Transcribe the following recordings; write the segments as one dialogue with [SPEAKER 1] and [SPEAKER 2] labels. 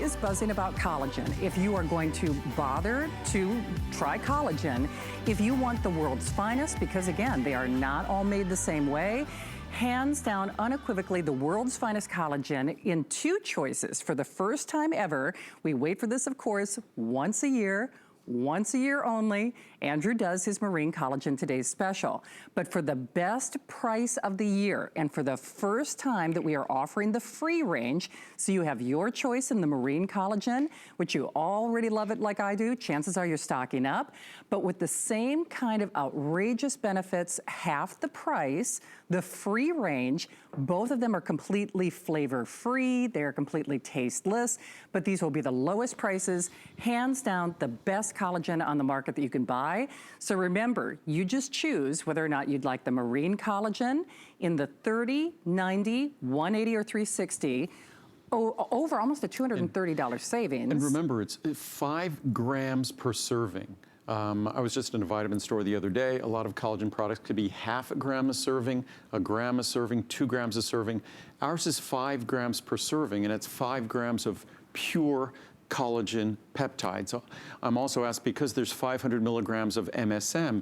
[SPEAKER 1] is buzzing about collagen. If you are going to bother to try collagen, if you want the world's finest, because again, they are not all made the same way, hands down, unequivocally, the world's finest collagen in 2 choices for the first time ever. We wait for this, of course, once a year only. Andrew does his Marine Collagen Today's Special. But for the best price of the year, and for the first time that we are offering the free range, so you have your choice in the Marine Collagen, which you already love it like I do, chances are you're stocking up, but with the same kind of outrageous benefits, half the price, the free range, both of them are completely flavor-free, they're completely tasteless, but these will be the lowest prices, hands down, the best collagen on the market that you can buy. So remember, you just choose whether or not you'd like the Marine Collagen in the 30, 90, 180, or 360, over almost a $230 savings.
[SPEAKER 2] And remember, it's 5 grams per serving. I was just in a vitamin store the other day. A lot of collagen products could be half a gram a serving, a gram a serving, 2 grams a serving. Ours is 5 grams per serving, and it's 5 grams of pure collagen peptides. I'm also asked, because there's 500 milligrams of MSM,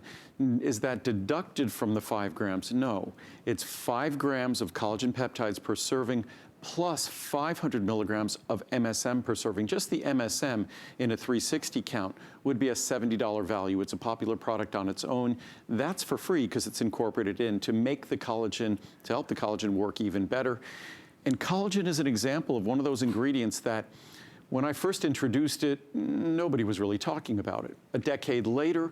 [SPEAKER 2] is that deducted from the 5 grams? No, it's 5 grams of collagen peptides per serving, plus 500 milligrams of MSM per serving. Just the MSM in a 360 count would be a $70 value. It's a popular product on its own. That's for free because it's incorporated in to make the collagen, to help the collagen work even better. And collagen is an example of one of those ingredients that when I first introduced it, nobody was really talking about it. A decade later,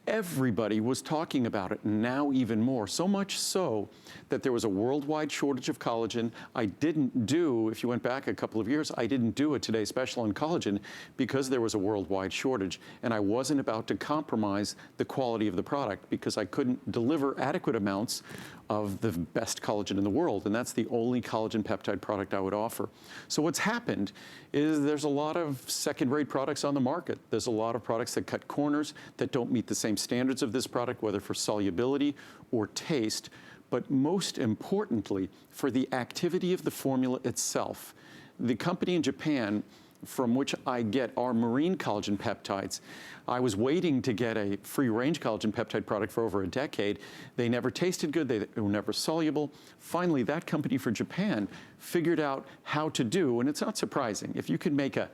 [SPEAKER 2] everybody was talking about it, now even more. So much so that there was a worldwide shortage of collagen. I didn't do, if you went back a couple of years, I didn't do a Today Special on collagen because there was a worldwide shortage. And I wasn't about to compromise the quality of the product because I couldn't deliver adequate amounts of the best collagen in the world, and that's the only collagen peptide product I would offer. So what's happened is there's a lot of second-rate products on the market. There's a lot of products that cut corners, that don't meet the same standards of this product, whether for solubility or taste, but most importantly, for the activity of the formula itself. The company in Japan from which I get our marine collagen peptides. I was waiting to get a free-range collagen peptide product for over a decade. They never tasted good, they were never soluble. Finally, that company for Japan figured out how to do, and it's not surprising, if you can make a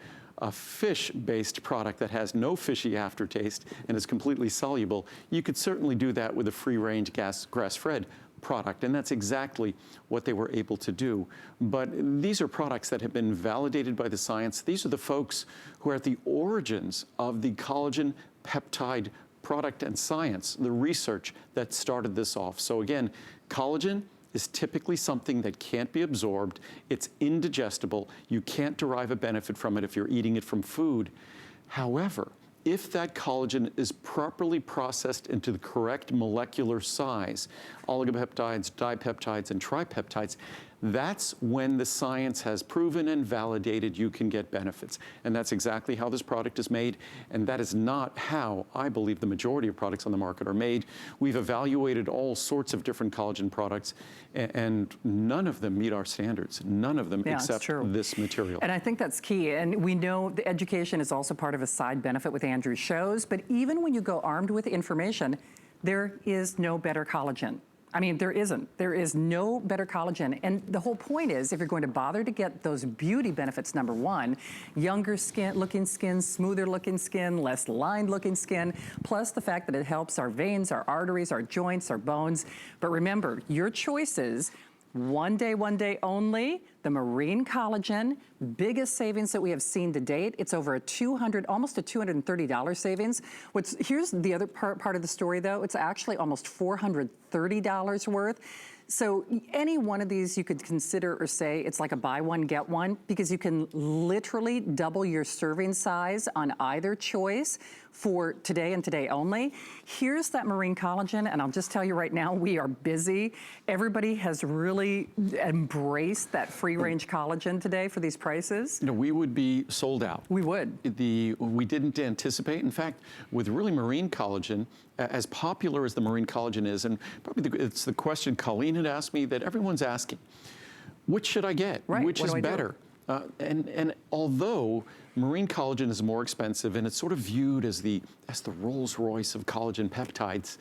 [SPEAKER 2] fish-based product that has no fishy aftertaste and is completely soluble, you could certainly do that with a free-range grass-fed product, and that's exactly what they were able to do. But these are products that have been validated by the science. These are the folks who are at the origins of the collagen peptide product and science, the research that started this off. So again, collagen is typically something that can't be absorbed. It's indigestible. You can't derive a benefit from it if you're eating it from food. However, if that collagen is properly processed into the correct molecular size, oligopeptides, dipeptides, and tripeptides, that's when the science has proven and validated you can get benefits. And that's exactly how this product is made, and that is not how I believe the majority of products on the market are made. We've evaluated all sorts of different collagen products, and none of them meet our standards. None of them except this material.
[SPEAKER 1] And I think that's key. And we know the education is also part of a side benefit with Andrew's shows, but even when you go armed with information, there is no better collagen. I mean, there isn't. There is no better collagen. And the whole point is, if you're going to bother to get those beauty benefits, number one, younger looking skin, smoother looking skin, less lined looking skin, plus the fact that it helps our veins, our arteries, our joints, our bones. But remember, your choices, one day only, the Marine Collagen, biggest savings that we have seen to date. It's over almost a $230 savings. Here's the other part of the story though. It's actually almost $430 worth. So any one of these you could consider or say it's like a buy one, get one, because you can literally double your serving size on either choice for today and today only. Here's that Marine Collagen, and I'll just tell you right now, we are busy. Everybody has really embraced that free-range collagen today for these prices.
[SPEAKER 2] No, we would be sold out.
[SPEAKER 1] We would.
[SPEAKER 2] We didn't anticipate. In fact, with really Marine Collagen, as popular as the Marine Collagen is, and probably it's the question Colleen had asked me that everyone's asking, which should I get?
[SPEAKER 1] Right.
[SPEAKER 2] Which is better? And although marine collagen is more expensive and it's sort of viewed as the Rolls-Royce of collagen peptides,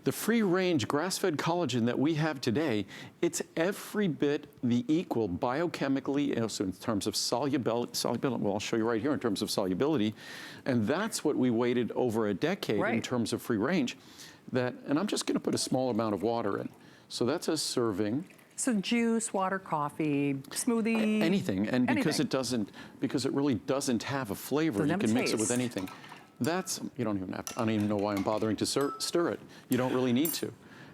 [SPEAKER 2] the free-range grass-fed collagen that we have today, it's every bit the equal biochemically, also in terms of solubility, well, I'll show you right here in terms of solubility, and that's what we waited over a decade in terms of free range. And I'm just going to put a small amount of water in. So that's a serving.
[SPEAKER 1] So juice, water, coffee, smoothie.
[SPEAKER 2] Anything, and because it really doesn't have a flavor, you can mix it with anything. You don't even have to, I don't even know why I'm bothering to stir it. You don't really need to.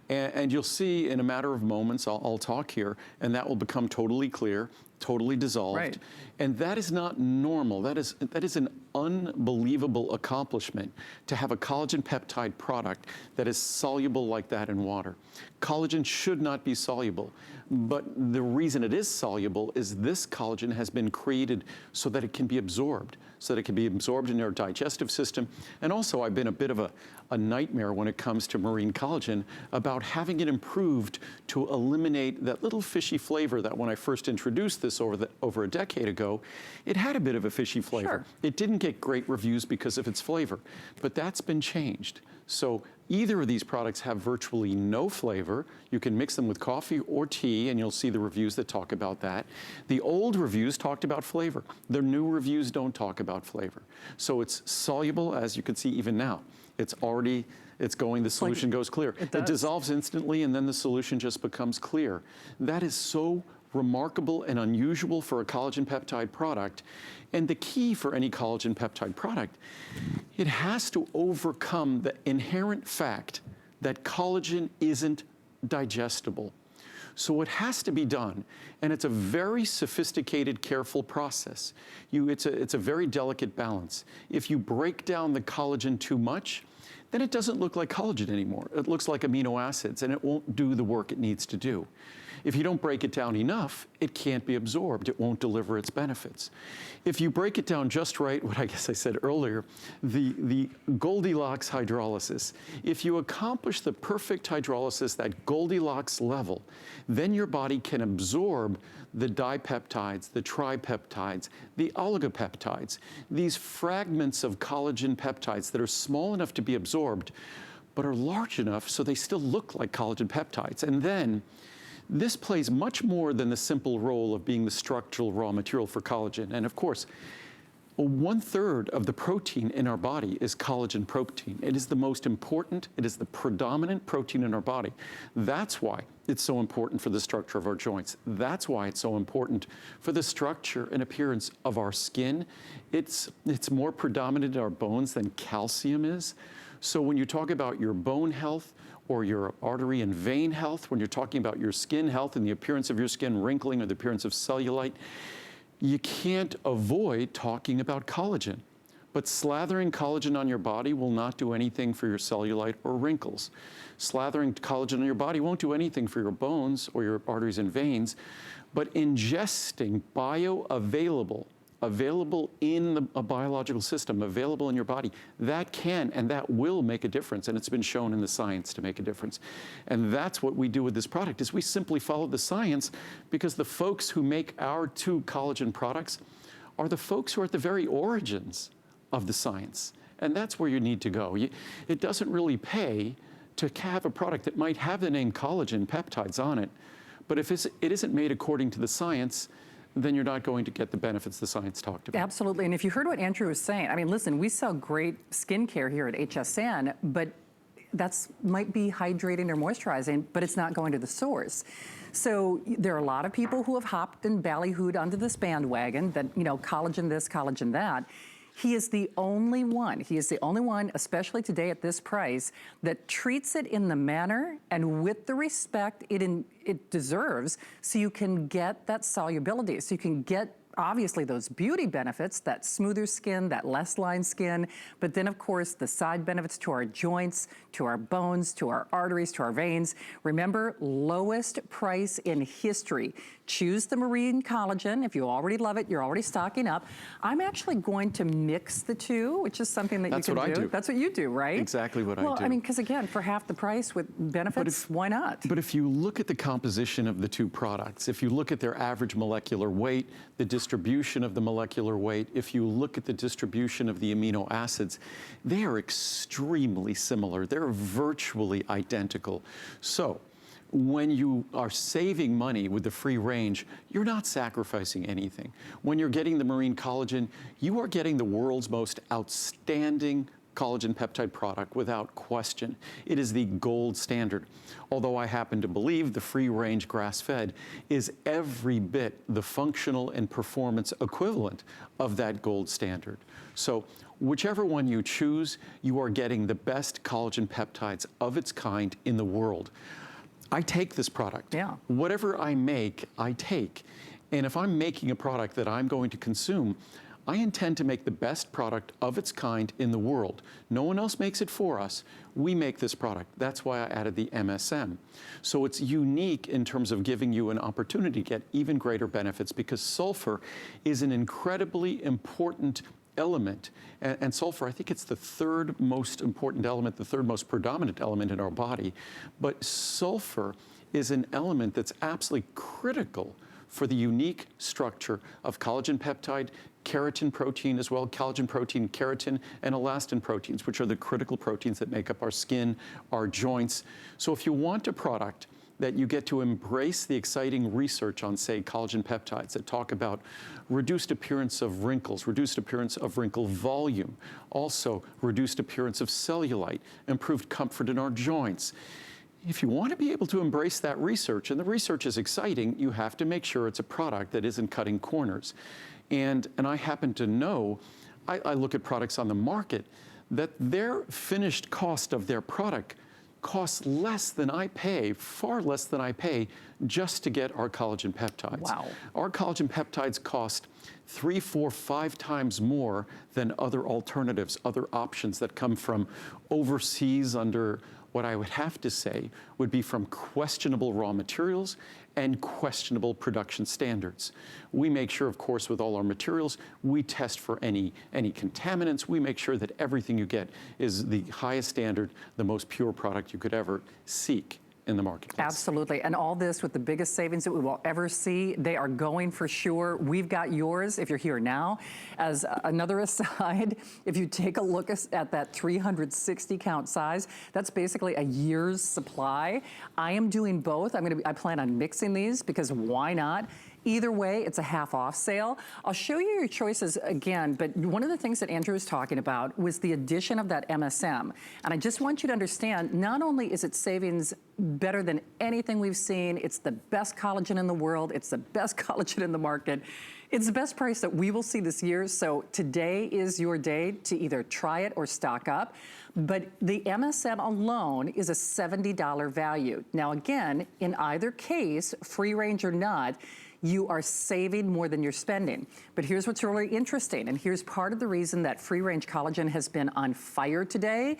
[SPEAKER 2] And you'll see in a matter of moments, I'll talk here, and that will become totally clear, totally dissolved.
[SPEAKER 1] Right.
[SPEAKER 2] And that is not normal. That is an unbelievable accomplishment to have a collagen peptide product that is soluble like that in water. Collagen should not be soluble, but the reason it is soluble is this collagen has been created so that it can be absorbed, in our digestive system. And also, I've been a bit of a nightmare when it comes to marine collagen about having it improved to eliminate that little fishy flavor that when I first introduced this over a decade ago, it had a bit of a fishy flavor.
[SPEAKER 1] Sure.
[SPEAKER 2] It didn't get great reviews because of its flavor, but that's been changed. So either of these products have virtually no flavor. You can mix them with coffee or tea, and you'll see the reviews that talk about that. The old reviews talked about flavor. The new reviews don't talk about flavor. So it's soluble, as you can see even now. It's going, the solution goes clear. It dissolves instantly, and then the solution just becomes clear. That is so remarkable and unusual for a collagen peptide product. And the key for any collagen peptide product, it has to overcome the inherent fact that collagen isn't digestible. So it has to be done, and it's a very sophisticated, careful process. It's a very delicate balance. If you break down the collagen too much, then it doesn't look like collagen anymore. It looks like amino acids, and it won't do the work it needs to do. If you don't break it down enough, it can't be absorbed. It won't deliver its benefits. If you break it down just right, what I guess I said earlier, the Goldilocks hydrolysis, if you accomplish the perfect hydrolysis, that Goldilocks level, then your body can absorb the dipeptides, the tripeptides, the oligopeptides, these fragments of collagen peptides that are small enough to be absorbed, but are large enough so they still look like collagen peptides. And then this plays much more than the simple role of being the structural raw material for collagen. And of course, 1/3 of the protein in our body is collagen protein. It is the most important, it is the predominant protein in our body. That's why it's so important for the structure of our joints. That's why it's so important for the structure and appearance of our skin. It's more predominant in our bones than calcium is. So when you talk about your bone health, or your artery and vein health, when you're talking about your skin health and the appearance of your skin wrinkling or the appearance of cellulite, you can't avoid talking about collagen. But slathering collagen on your body will not do anything for your cellulite or wrinkles. Slathering collagen on your body won't do anything for your bones or your arteries and veins, but ingesting available in a biological system, available in your body, that can and that will make a difference, and it's been shown in the science to make a difference. And that's what we do with this product, is we simply follow the science, because the folks who make our 2 collagen products are the folks who are at the very origins of the science. And that's where you need to go. It doesn't really pay to have a product that might have the name collagen peptides on it, but if it isn't made according to the science, then you're not going to get the benefits the science talked about.
[SPEAKER 1] Absolutely, and if you heard what Andrew was saying, I mean, listen, we sell great skincare here at HSN, but that's might be hydrating or moisturizing, but it's not going to the source. So there are a lot of people who have hopped and ballyhooed onto this bandwagon that, you know, collagen this, collagen that. He is the only one, especially today at this price, that treats it in the manner and with the respect it deserves, so you can get that solubility, so you can get obviously those beauty benefits, that smoother skin, that less lined skin, but then of course the side benefits to our joints, to our bones, to our arteries, to our veins. Remember, lowest price in history. Choose the marine collagen. If you already love it, you're already stocking up. I'm actually going to mix the 2, which is something that you can do. That's what I do. That's what you do, right?
[SPEAKER 2] Exactly what I do.
[SPEAKER 1] Well, I mean, because again, for half the price with benefits, why not?
[SPEAKER 2] But if you look at the composition of the 2 products, if you look at their average molecular weight, the distribution distribution of the molecular weight, if you look at the distribution of the amino acids, they are extremely similar. They're virtually identical. So when you are saving money with the free range, you're not sacrificing anything. When you're getting the marine collagen, you are getting the world's most outstanding collagen peptide product without question. It is the gold standard. Although I happen to believe the free-range grass-fed is every bit the functional and performance equivalent of that gold standard. So whichever one you choose, you are getting the best collagen peptides of its kind in the world. I take this product.
[SPEAKER 1] Yeah.
[SPEAKER 2] Whatever I make, I take. And if I'm making a product that I'm going to consume, I intend to make the best product of its kind in the world. No one else makes it for us. We make this product. That's why I added the MSM. So it's unique in terms of giving you an opportunity to get even greater benefits, because sulfur is an incredibly important element. And sulfur, I think it's the third most important element, the third most predominant element in our body. But sulfur is an element that's absolutely critical for the unique structure of collagen peptide, keratin protein as well, collagen protein, keratin, and elastin proteins, which are the critical proteins that make up our skin, our joints. So if you want a product that you get to embrace the exciting research on, say, collagen peptides that talk about reduced appearance of wrinkles, reduced appearance of wrinkle volume, also reduced appearance of cellulite, improved comfort in our joints. If you want to be able to embrace that research, and the research is exciting, you have to make sure it's a product that isn't cutting corners. And I happen to know, I look at products on the market, that their finished cost of their product costs less than I pay, far less than I pay, just to get our collagen peptides.
[SPEAKER 1] Wow.
[SPEAKER 2] Our collagen peptides cost 3, 4, 5 times more than other alternatives, other options that come from overseas under what I would have to say would be from questionable raw materials and questionable production standards. We make sure, of course, with all our materials, we test for any contaminants. We make sure that everything you get is the highest standard, the most pure product you could ever seek in the marketplace.
[SPEAKER 1] Absolutely, and all this with the biggest savings that we will ever see. They are going for sure. We've got yours if you're here now. As another aside, if you take a look at that 360 count size, that's basically a year's supply. I am doing both. I plan on mixing these because why not? Either way, it's a half off sale. I'll show you your choices again, but one of the things that Andrew was talking about was the addition of that MSM. And I just want you to understand, not only is it savings better than anything we've seen, it's the best collagen in the world, it's the best collagen in the market, it's the best price that we will see this year. So today is your day to either try it or stock up. But the MSM alone is a $70 value. Now again, in either case, free range or not, you are saving more than you're spending. But here's what's really interesting, and here's part of the reason that free-range collagen has been on fire today.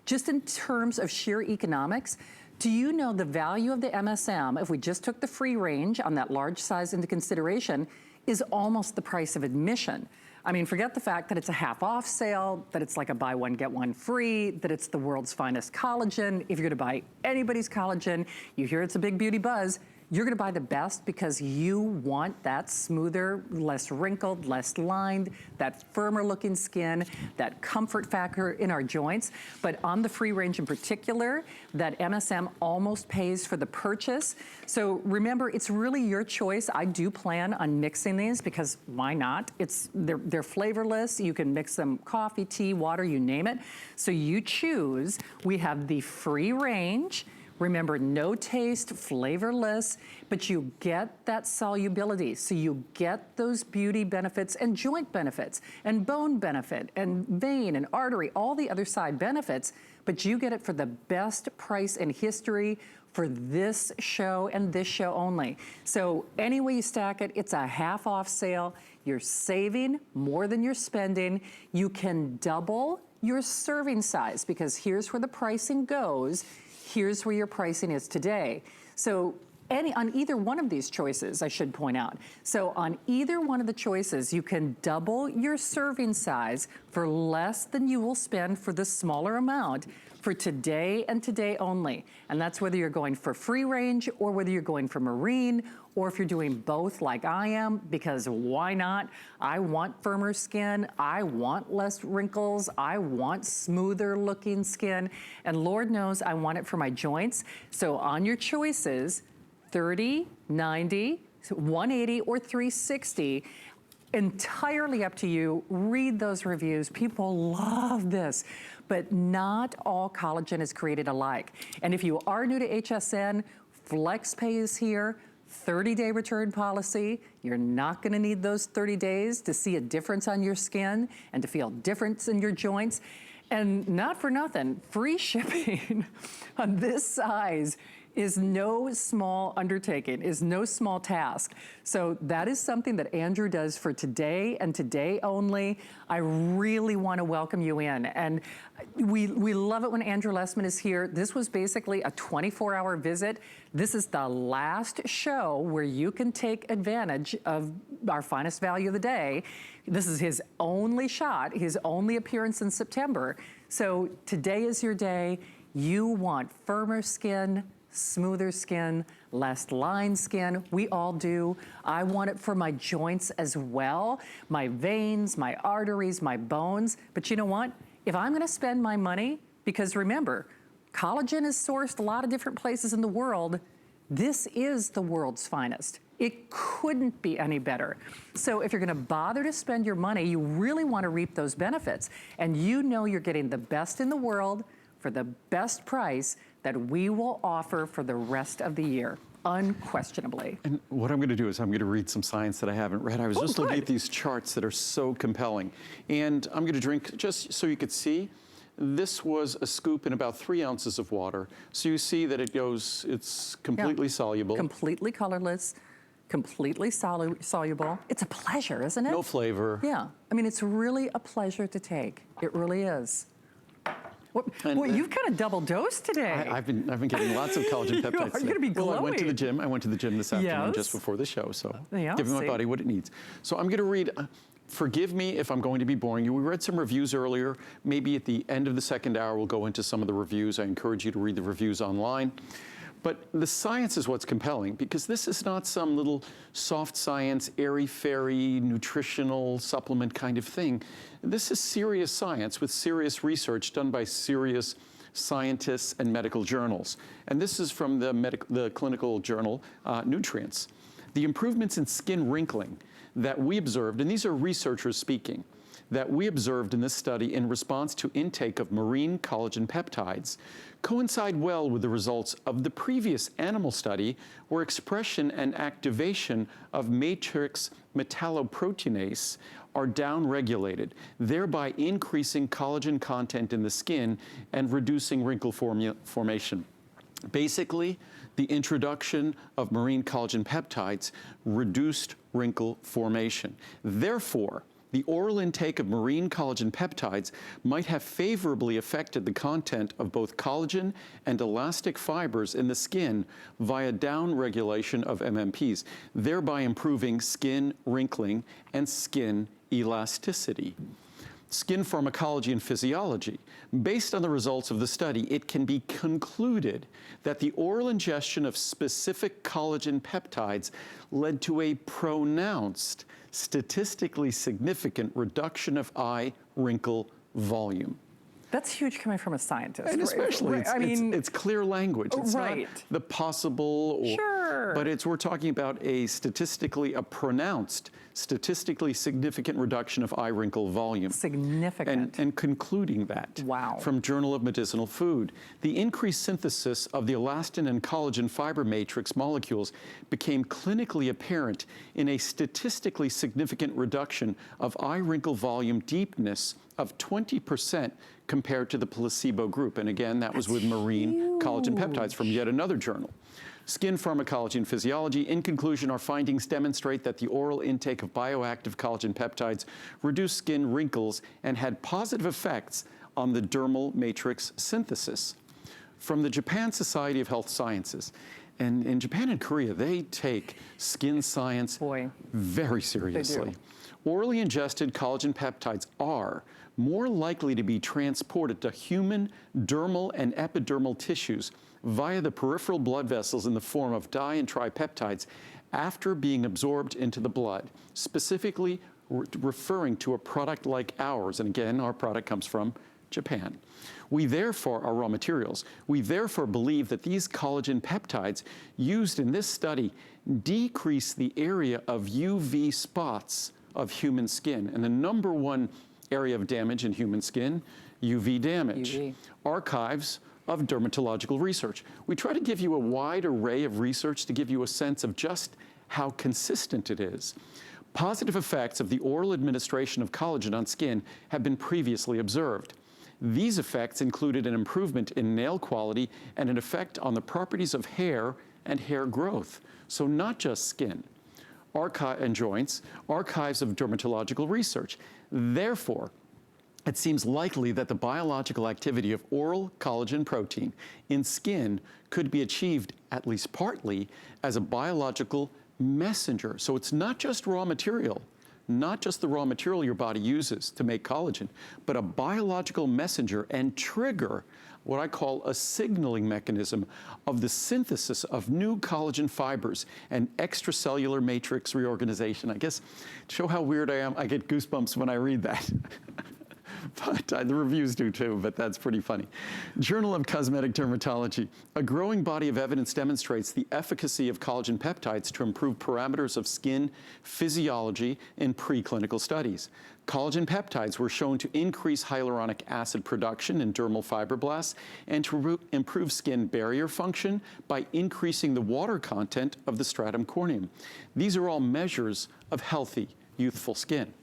[SPEAKER 1] Just in terms of sheer economics, do you know the value of the MSM, if we just took the free range on that large size into consideration, is almost the price of admission? I mean, forget the fact that it's a half off sale, that it's like a buy one, get one free, that it's the world's finest collagen. If you're gonna buy anybody's collagen, you hear it's a big beauty buzz, you're gonna buy the best because you want that smoother, less wrinkled, less lined, that firmer looking skin, that comfort factor in our joints. But on the free range in particular, that MSM almost pays for the purchase. So remember, it's really your choice. I do plan on mixing these because why not? They're flavorless. You can mix them coffee, tea, water, you name it. So you choose. We have the free range. Remember, no taste, flavorless, but you get that solubility. So you get those beauty benefits and joint benefits and bone benefit and vein and artery, all the other side benefits, but you get it for the best price in history for this show and this show only. So any way you stack it, it's a half off sale. You're saving more than you're spending. You can double your serving size because here's where the pricing goes. Here's where your pricing is today. So on either one of these choices, I should point out. So on either one of the choices, you can double your serving size for less than you will spend for the smaller amount for today and today only. And that's whether you're going for free range or whether you're going for marine, or if you're doing both like I am, because why not? I want firmer skin, I want less wrinkles, I want smoother looking skin, and Lord knows I want it for my joints. So on your choices, 30, 90, 180, or 360, entirely up to you. Read those reviews. People love this. But not all collagen is created alike. And if you are new to HSN, FlexPay is here. 30-day return policy. You're not gonna need those 30 days to see a difference on your skin and to feel difference in your joints. And not for nothing, free shipping on this size is no small undertaking, is no small task. So that is something that Andrew does for today and today only. I really want to welcome you in. And we love it when Andrew Lessman is here. This was basically a 24-hour visit. This is the last show where you can take advantage of our finest value of the day. This is his only shot, his only appearance in September. So today is your day. You want firmer skin, smoother skin, less line skin. We all do. I want it for my joints as well, my veins, my arteries, my bones. But you know what? If I'm gonna spend my money, because remember, collagen is sourced a lot of different places in the world, this is the world's finest. It couldn't be any better. So if you're gonna bother to spend your money, you really wanna reap those benefits. And you know you're getting the best in the world for the best price that we will offer for the rest of the year, unquestionably.
[SPEAKER 2] And what I'm gonna do is I'm gonna read some science that I haven't read. I was just looking at these charts that are so compelling. And I'm gonna drink, just so you could see, this was a scoop in about 3 ounces of water. So you see that it's completely soluble.
[SPEAKER 1] Completely colorless, completely soluble. It's a pleasure, isn't it?
[SPEAKER 2] No flavor.
[SPEAKER 1] Yeah, I mean, it's really a pleasure to take. It really is. Well, you've kind of double dosed today.
[SPEAKER 2] I've been getting lots of collagen peptides.
[SPEAKER 1] You're gonna be glowing.
[SPEAKER 2] Well, I went to the gym. I went to the gym this afternoon just before the show, so giving my body what it needs. So I'm gonna read. Forgive me if I'm going to be boring you. We read some reviews earlier. Maybe at the end of the second hour, we'll go into some of the reviews. I encourage you to read the reviews online. But the science is what's compelling, because this is not some little soft science, airy-fairy, nutritional supplement kind of thing. This is serious science with serious research done by serious scientists and medical journals. And this is from the clinical journal, Nutrients. The improvements in skin wrinkling that we observed, and these are researchers speaking, that we observed in this study in response to intake of marine collagen peptides coincide well with the results of the previous animal study, where expression and activation of matrix metalloproteinase are downregulated, thereby increasing collagen content in the skin and reducing wrinkle formation. Basically, the introduction of marine collagen peptides reduced wrinkle formation. Therefore, the oral intake of marine collagen peptides might have favorably affected the content of both collagen and elastic fibers in the skin via downregulation of MMPs, thereby improving skin wrinkling and skin elasticity. Skin pharmacology and physiology. Based on the results of the study, it can be concluded that the oral ingestion of specific collagen peptides led to a pronounced, statistically significant reduction of eye wrinkle volume.
[SPEAKER 1] That's huge coming from a scientist.
[SPEAKER 2] And especially, it's clear language. It's not the possible, but we're talking about a pronounced, statistically significant reduction of eye wrinkle volume.
[SPEAKER 1] Significant.
[SPEAKER 2] And concluding that from Journal of Medicinal Food. The increased synthesis of the elastin and collagen fiber matrix molecules became clinically apparent in a statistically significant reduction of eye wrinkle volume deepness of 20% compared to the placebo group. And again, that was with marine collagen peptides from yet another journal. Skin pharmacology and physiology. In conclusion, our findings demonstrate that the oral intake of bioactive collagen peptides reduced skin wrinkles and had positive effects on the dermal matrix synthesis. From the Japan Society of Health Sciences, And in Japan and Korea, they take skin science very seriously. Orally ingested collagen peptides are more likely to be transported to human dermal and epidermal tissues via the peripheral blood vessels in the form of di and tripeptides after being absorbed into the blood, specifically referring to a product like ours. And again, our product comes from Japan. We therefore, our raw materials, we therefore believe that these collagen peptides used in this study decrease the area of UV spots of human skin. And the number one area of damage in human skin, UV damage. Archives of dermatological research. We try to give you a wide array of research to give you a sense of just how consistent it is. Positive effects of the oral administration of collagen on skin have been previously observed. These effects included an improvement in nail quality and an effect on the properties of hair and hair growth. So not just skin. And joints, archives of dermatological research. Therefore, it seems likely that the biological activity of oral collagen protein in skin could be achieved, at least partly, as a biological messenger. So it's not just raw material, not just the raw material your body uses to make collagen, but a biological messenger and trigger what I call a signaling mechanism of the synthesis of new collagen fibers and extracellular matrix reorganization. I guess, to show how weird I am, I get goosebumps when I read that. But the reviews do too, but that's pretty funny. Journal of Cosmetic Dermatology. A growing body of evidence demonstrates the efficacy of collagen peptides to improve parameters of skin physiology in preclinical studies. Collagen peptides were shown to increase hyaluronic acid production in dermal fibroblasts and to improve skin barrier function by increasing the water content of the stratum corneum. These are all measures of healthy, youthful skin.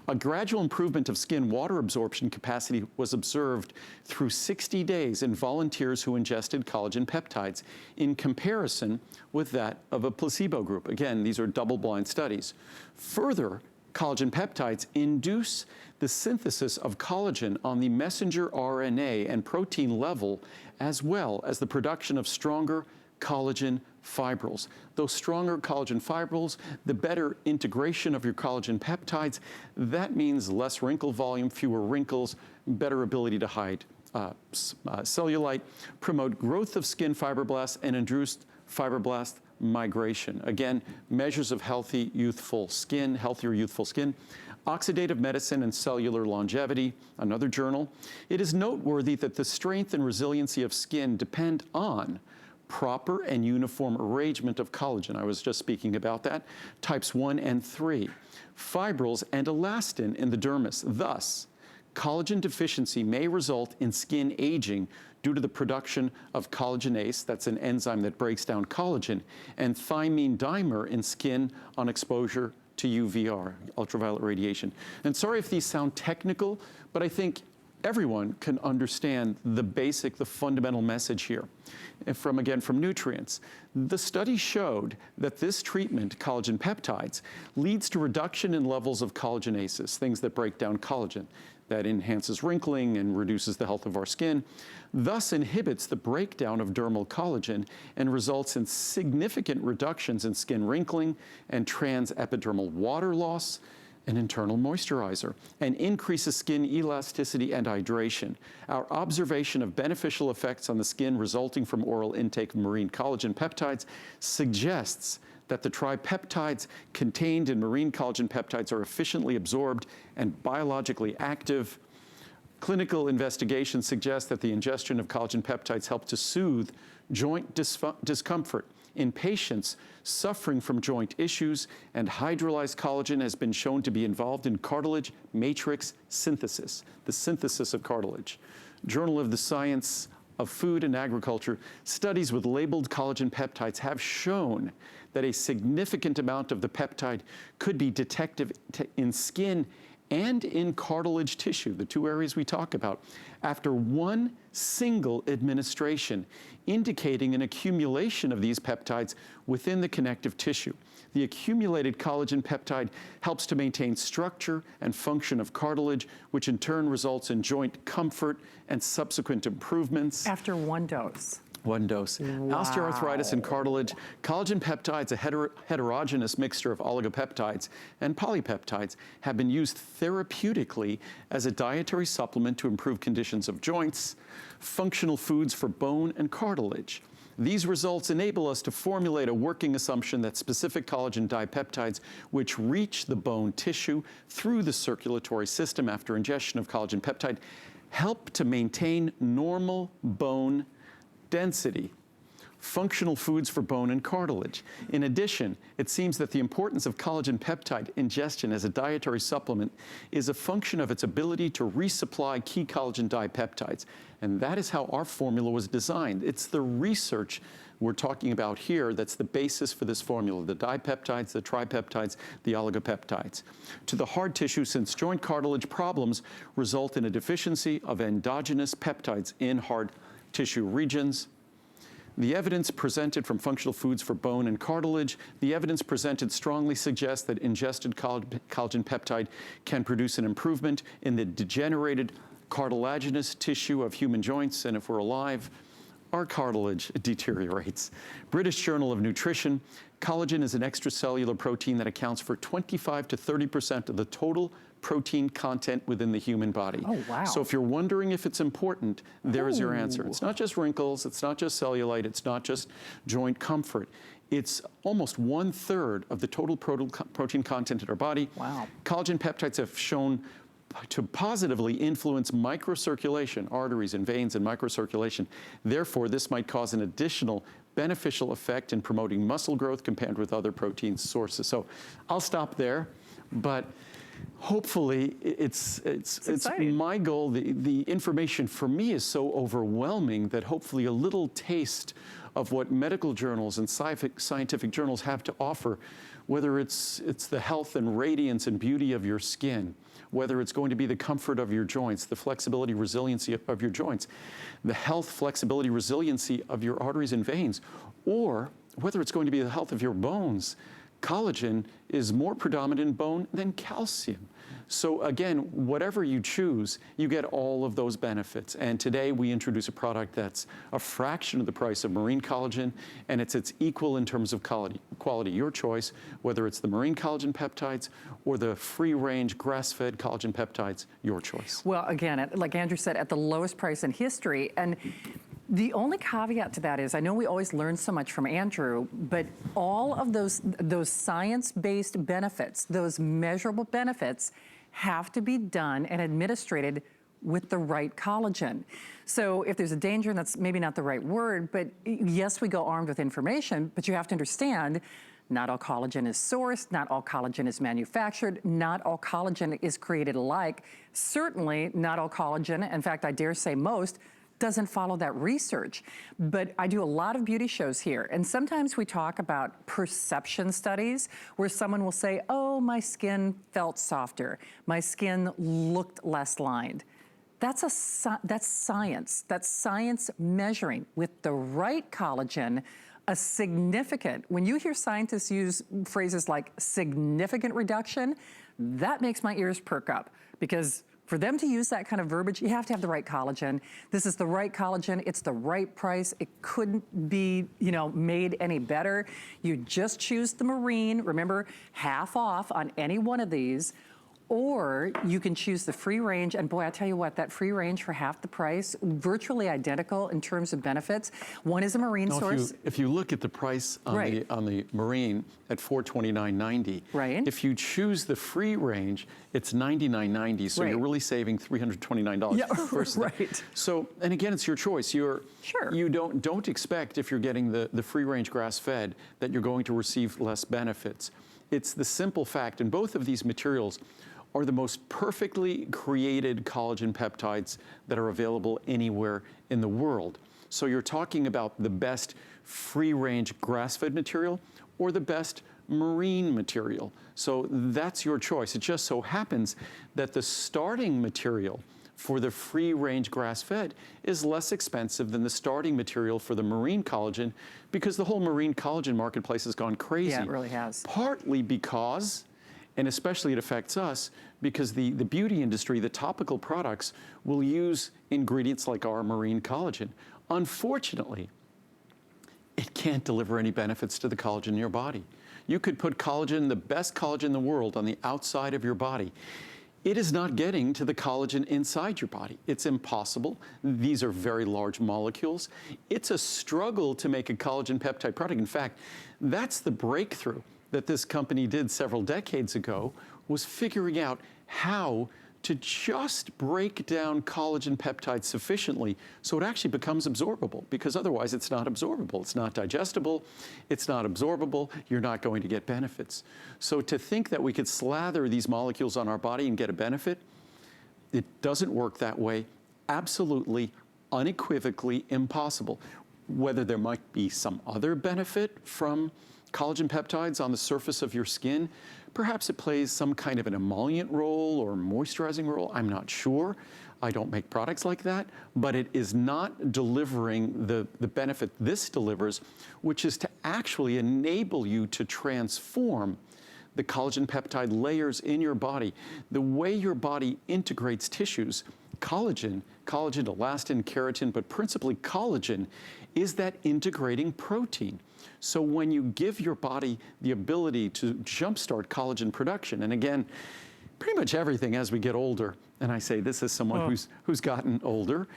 [SPEAKER 2] A gradual improvement of skin water absorption capacity was observed through 60 days in volunteers who ingested collagen peptides in comparison with that of a placebo group. Again, these are double-blind studies. Further, collagen peptides induce the synthesis of collagen on the messenger RNA and protein level, as well as the production of stronger collagen fibrils. Those stronger collagen fibrils, the better integration of your collagen peptides. That means less wrinkle volume, fewer wrinkles, better ability to hide cellulite, promote growth of skin fibroblasts, and induced fibroblast migration. Again, measures of healthy, youthful skin, healthier, youthful skin. Oxidative Medicine and Cellular Longevity, another journal. It is noteworthy that the strength and resiliency of skin depend on proper and uniform arrangement of collagen. I was just speaking about that. Types 1 and 3. Fibrils and elastin in the dermis. Thus, collagen deficiency may result in skin aging due to the production of collagenase, that's an enzyme that breaks down collagen, and thymine dimer in skin on exposure to UVR, ultraviolet radiation. And sorry if these sound technical, but I think everyone can understand the basic, the fundamental message here. And from nutrients. The study showed that this treatment, collagen peptides, leads to reduction in levels of collagenases, things that break down collagen, that enhances wrinkling and reduces the health of our skin, thus inhibits the breakdown of dermal collagen and results in significant reductions in skin wrinkling and transepidermal water loss, an internal moisturizer, and increases skin elasticity and hydration. Our observation of beneficial effects on the skin resulting from oral intake of marine collagen peptides suggests that the tripeptides contained in marine collagen peptides are efficiently absorbed and biologically active. Clinical investigations suggest that the ingestion of collagen peptides help to soothe joint discomfort in patients suffering from joint issues, and hydrolyzed collagen has been shown to be involved in cartilage matrix synthesis, the synthesis of cartilage. Journal of the Science of Food and Agriculture, studies with labeled collagen peptides have shown that a significant amount of the peptide could be detected in skin and in cartilage tissue, the two areas we talk about, after one single administration, indicating an accumulation of these peptides within the connective tissue. The accumulated collagen peptide helps to maintain structure and function of cartilage, which in turn results in joint comfort and subsequent improvements.
[SPEAKER 1] After one dose.
[SPEAKER 2] 1 dose.
[SPEAKER 1] Wow.
[SPEAKER 2] Osteoarthritis and cartilage. Collagen peptides, a heterogeneous mixture of oligopeptides and polypeptides, have been used therapeutically as a dietary supplement to improve conditions of joints, functional foods for bone and cartilage. These results enable us to formulate a working assumption that specific collagen dipeptides, which reach the bone tissue through the circulatory system after ingestion of collagen peptide, help to maintain normal bone density. Functional foods for bone and cartilage. In addition, it seems that the importance of collagen peptide ingestion as a dietary supplement is a function of its ability to resupply key collagen dipeptides. And that is how our formula was designed. It's the research we're talking about here that's the basis for this formula, the dipeptides, the tripeptides, the oligopeptides. To the hard tissue, since joint cartilage problems result in a deficiency of endogenous peptides in hard tissue regions. The evidence presented from functional foods for bone and cartilage, the evidence presented strongly suggests that ingested collagen peptide can produce an improvement in the degenerated cartilaginous tissue of human joints, and if we're alive, our cartilage deteriorates. British Journal of Nutrition, collagen is an extracellular protein that accounts for 25 to 30% of the total protein content within the human body.
[SPEAKER 1] Oh, wow.
[SPEAKER 2] So if you're wondering if it's important, there's your answer. It's not just wrinkles, it's not just cellulite, it's not just joint comfort. It's almost 1/3 of the total protein content in our body.
[SPEAKER 1] Wow.
[SPEAKER 2] Collagen peptides have shown to positively influence microcirculation, arteries and veins and microcirculation. Therefore, this might cause an additional beneficial effect in promoting muscle growth compared with other protein sources. So I'll stop there, but hopefully it's my goal. The information for me is so overwhelming that hopefully a little taste of what medical journals and scientific journals have to offer, whether it's the health and radiance and beauty of your skin, whether it's going to be the comfort of your joints, the flexibility, resiliency of your joints, the health, flexibility, resiliency of your arteries and veins, or whether it's going to be the health of your bones. Collagen is more predominant in bone than calcium. So again, whatever you choose, you get all of those benefits. And today we introduce a product that's a fraction of the price of marine collagen, and it's equal in terms of quality. Your choice, whether it's the marine collagen peptides or the free-range grass-fed collagen peptides, your choice.
[SPEAKER 1] Well, again, like Andrew said, at the lowest price in history. And the only caveat to that is, I know we always learn so much from Andrew, but all of those science-based benefits, those measurable benefits, have to be done and administered with the right collagen. So if there's a danger, and that's maybe not the right word, but yes, we go armed with information, but you have to understand, not all collagen is sourced, not all collagen is manufactured, not all collagen is created alike. Certainly not all collagen, in fact, I dare say most, doesn't follow that research. But I do a lot of beauty shows here, and sometimes we talk about perception studies where someone will say, oh, my skin felt softer, my skin looked less lined. That's science. That's science measuring with the right collagen a significant, when you hear scientists use phrases like significant reduction, that makes my ears perk up, because for them to use that kind of verbiage, you have to have the right collagen. This is the right collagen. It's the right price. It couldn't be, made any better. You just choose the marine. Remember, half off on any one of these. Or you can choose the free range, and boy, I tell you what, that free range for half the price, virtually identical in terms of benefits. One is a marine source.
[SPEAKER 2] If you look at the price on, on the marine at $429.90,
[SPEAKER 1] right.
[SPEAKER 2] If you choose the free range, it's $99.90, so you're really saving $329.
[SPEAKER 1] Yeah, right.
[SPEAKER 2] So, and again, it's your choice. You don't expect, if you're getting the free range grass-fed, that you're going to receive less benefits. It's the simple fact, and both of these materials are the most perfectly created collagen peptides that are available anywhere in the world. So you're talking about the best free-range grass-fed material or the best marine material. So that's your choice. It just so happens that the starting material for the free-range grass-fed is less expensive than the starting material for the marine collagen, because the whole marine collagen marketplace has gone crazy.
[SPEAKER 1] Yeah, it really has.
[SPEAKER 2] Partly because, and especially it affects us, because the beauty industry, the topical products, will use ingredients like our marine collagen. Unfortunately, it can't deliver any benefits to the collagen in your body. You could put collagen, the best collagen in the world, on the outside of your body. It is not getting to the collagen inside your body. It's impossible. These are very large molecules. It's a struggle to make a collagen peptide product. In fact, that's the breakthrough that this company did several decades ago, was figuring out how to just break down collagen peptides sufficiently so it actually becomes absorbable, because otherwise it's not absorbable. It's not digestible, it's not absorbable, you're not going to get benefits. So to think that we could slather these molecules on our body and get a benefit, it doesn't work that way. Absolutely, unequivocally impossible. Whether there might be some other benefit from collagen peptides on the surface of your skin, perhaps it plays some kind of an emollient role or moisturizing role, I'm not sure. I don't make products like that, but it is not delivering the benefit this delivers, which is to actually enable you to transform the collagen peptide layers in your body. The way your body integrates tissues, collagen, elastin, keratin, but principally collagen, is that integrating protein. So when you give your body the ability to jumpstart collagen production, and again, pretty much everything as we get older, and I say this as someone who's gotten older,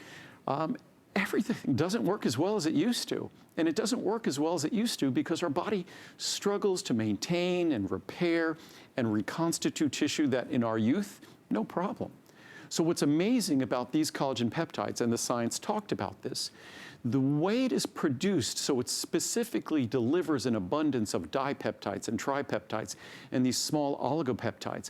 [SPEAKER 2] everything doesn't work as well as it used to. And it doesn't work as well as it used to because our body struggles to maintain and repair and reconstitute tissue that in our youth, no problem. So what's amazing about these collagen peptides, and the science talked about this, the way it is produced, so it specifically delivers an abundance of dipeptides and tripeptides and these small oligopeptides.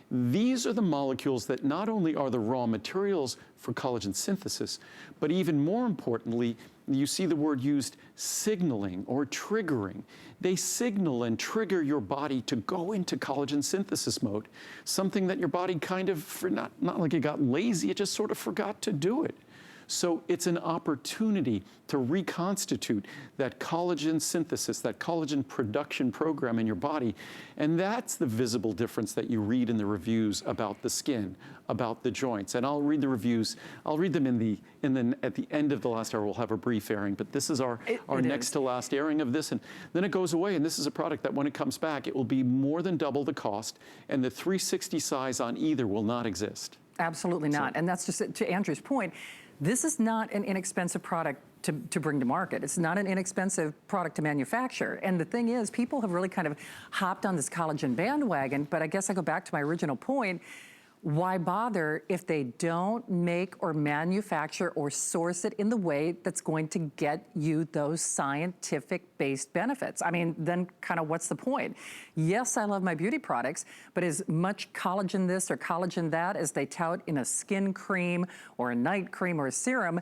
[SPEAKER 2] These are the molecules that not only are the raw materials for collagen synthesis, but even more importantly, you see the word used, signaling or triggering. They signal and trigger your body to go into collagen synthesis mode, something that your body kind of, not like it got lazy, it just sort of forgot to do it. So it's an opportunity to reconstitute that collagen synthesis, that collagen production program in your body. And that's the visible difference that you read in the reviews about the skin, about the joints. And I'll read the reviews. I'll read them at the end of the last hour. We'll have a brief airing, but this is our next to last airing of this. And then it goes away. And this is a product that when it comes back, it will be more than double the cost. And the 360 size on either will not exist.
[SPEAKER 1] Absolutely not. And that's just to Andrew's point. This is not an inexpensive product to bring to market. It's not an inexpensive product to manufacture. And the thing is, people have really kind of hopped on this collagen bandwagon, but I guess I go back to my original point. Why bother if they don't make or manufacture or source it in the way that's going to get you those scientific-based benefits? I mean, then kind of what's the point? Yes, I love my beauty products, but as much collagen this or collagen that as they tout in a skin cream or a night cream or a serum,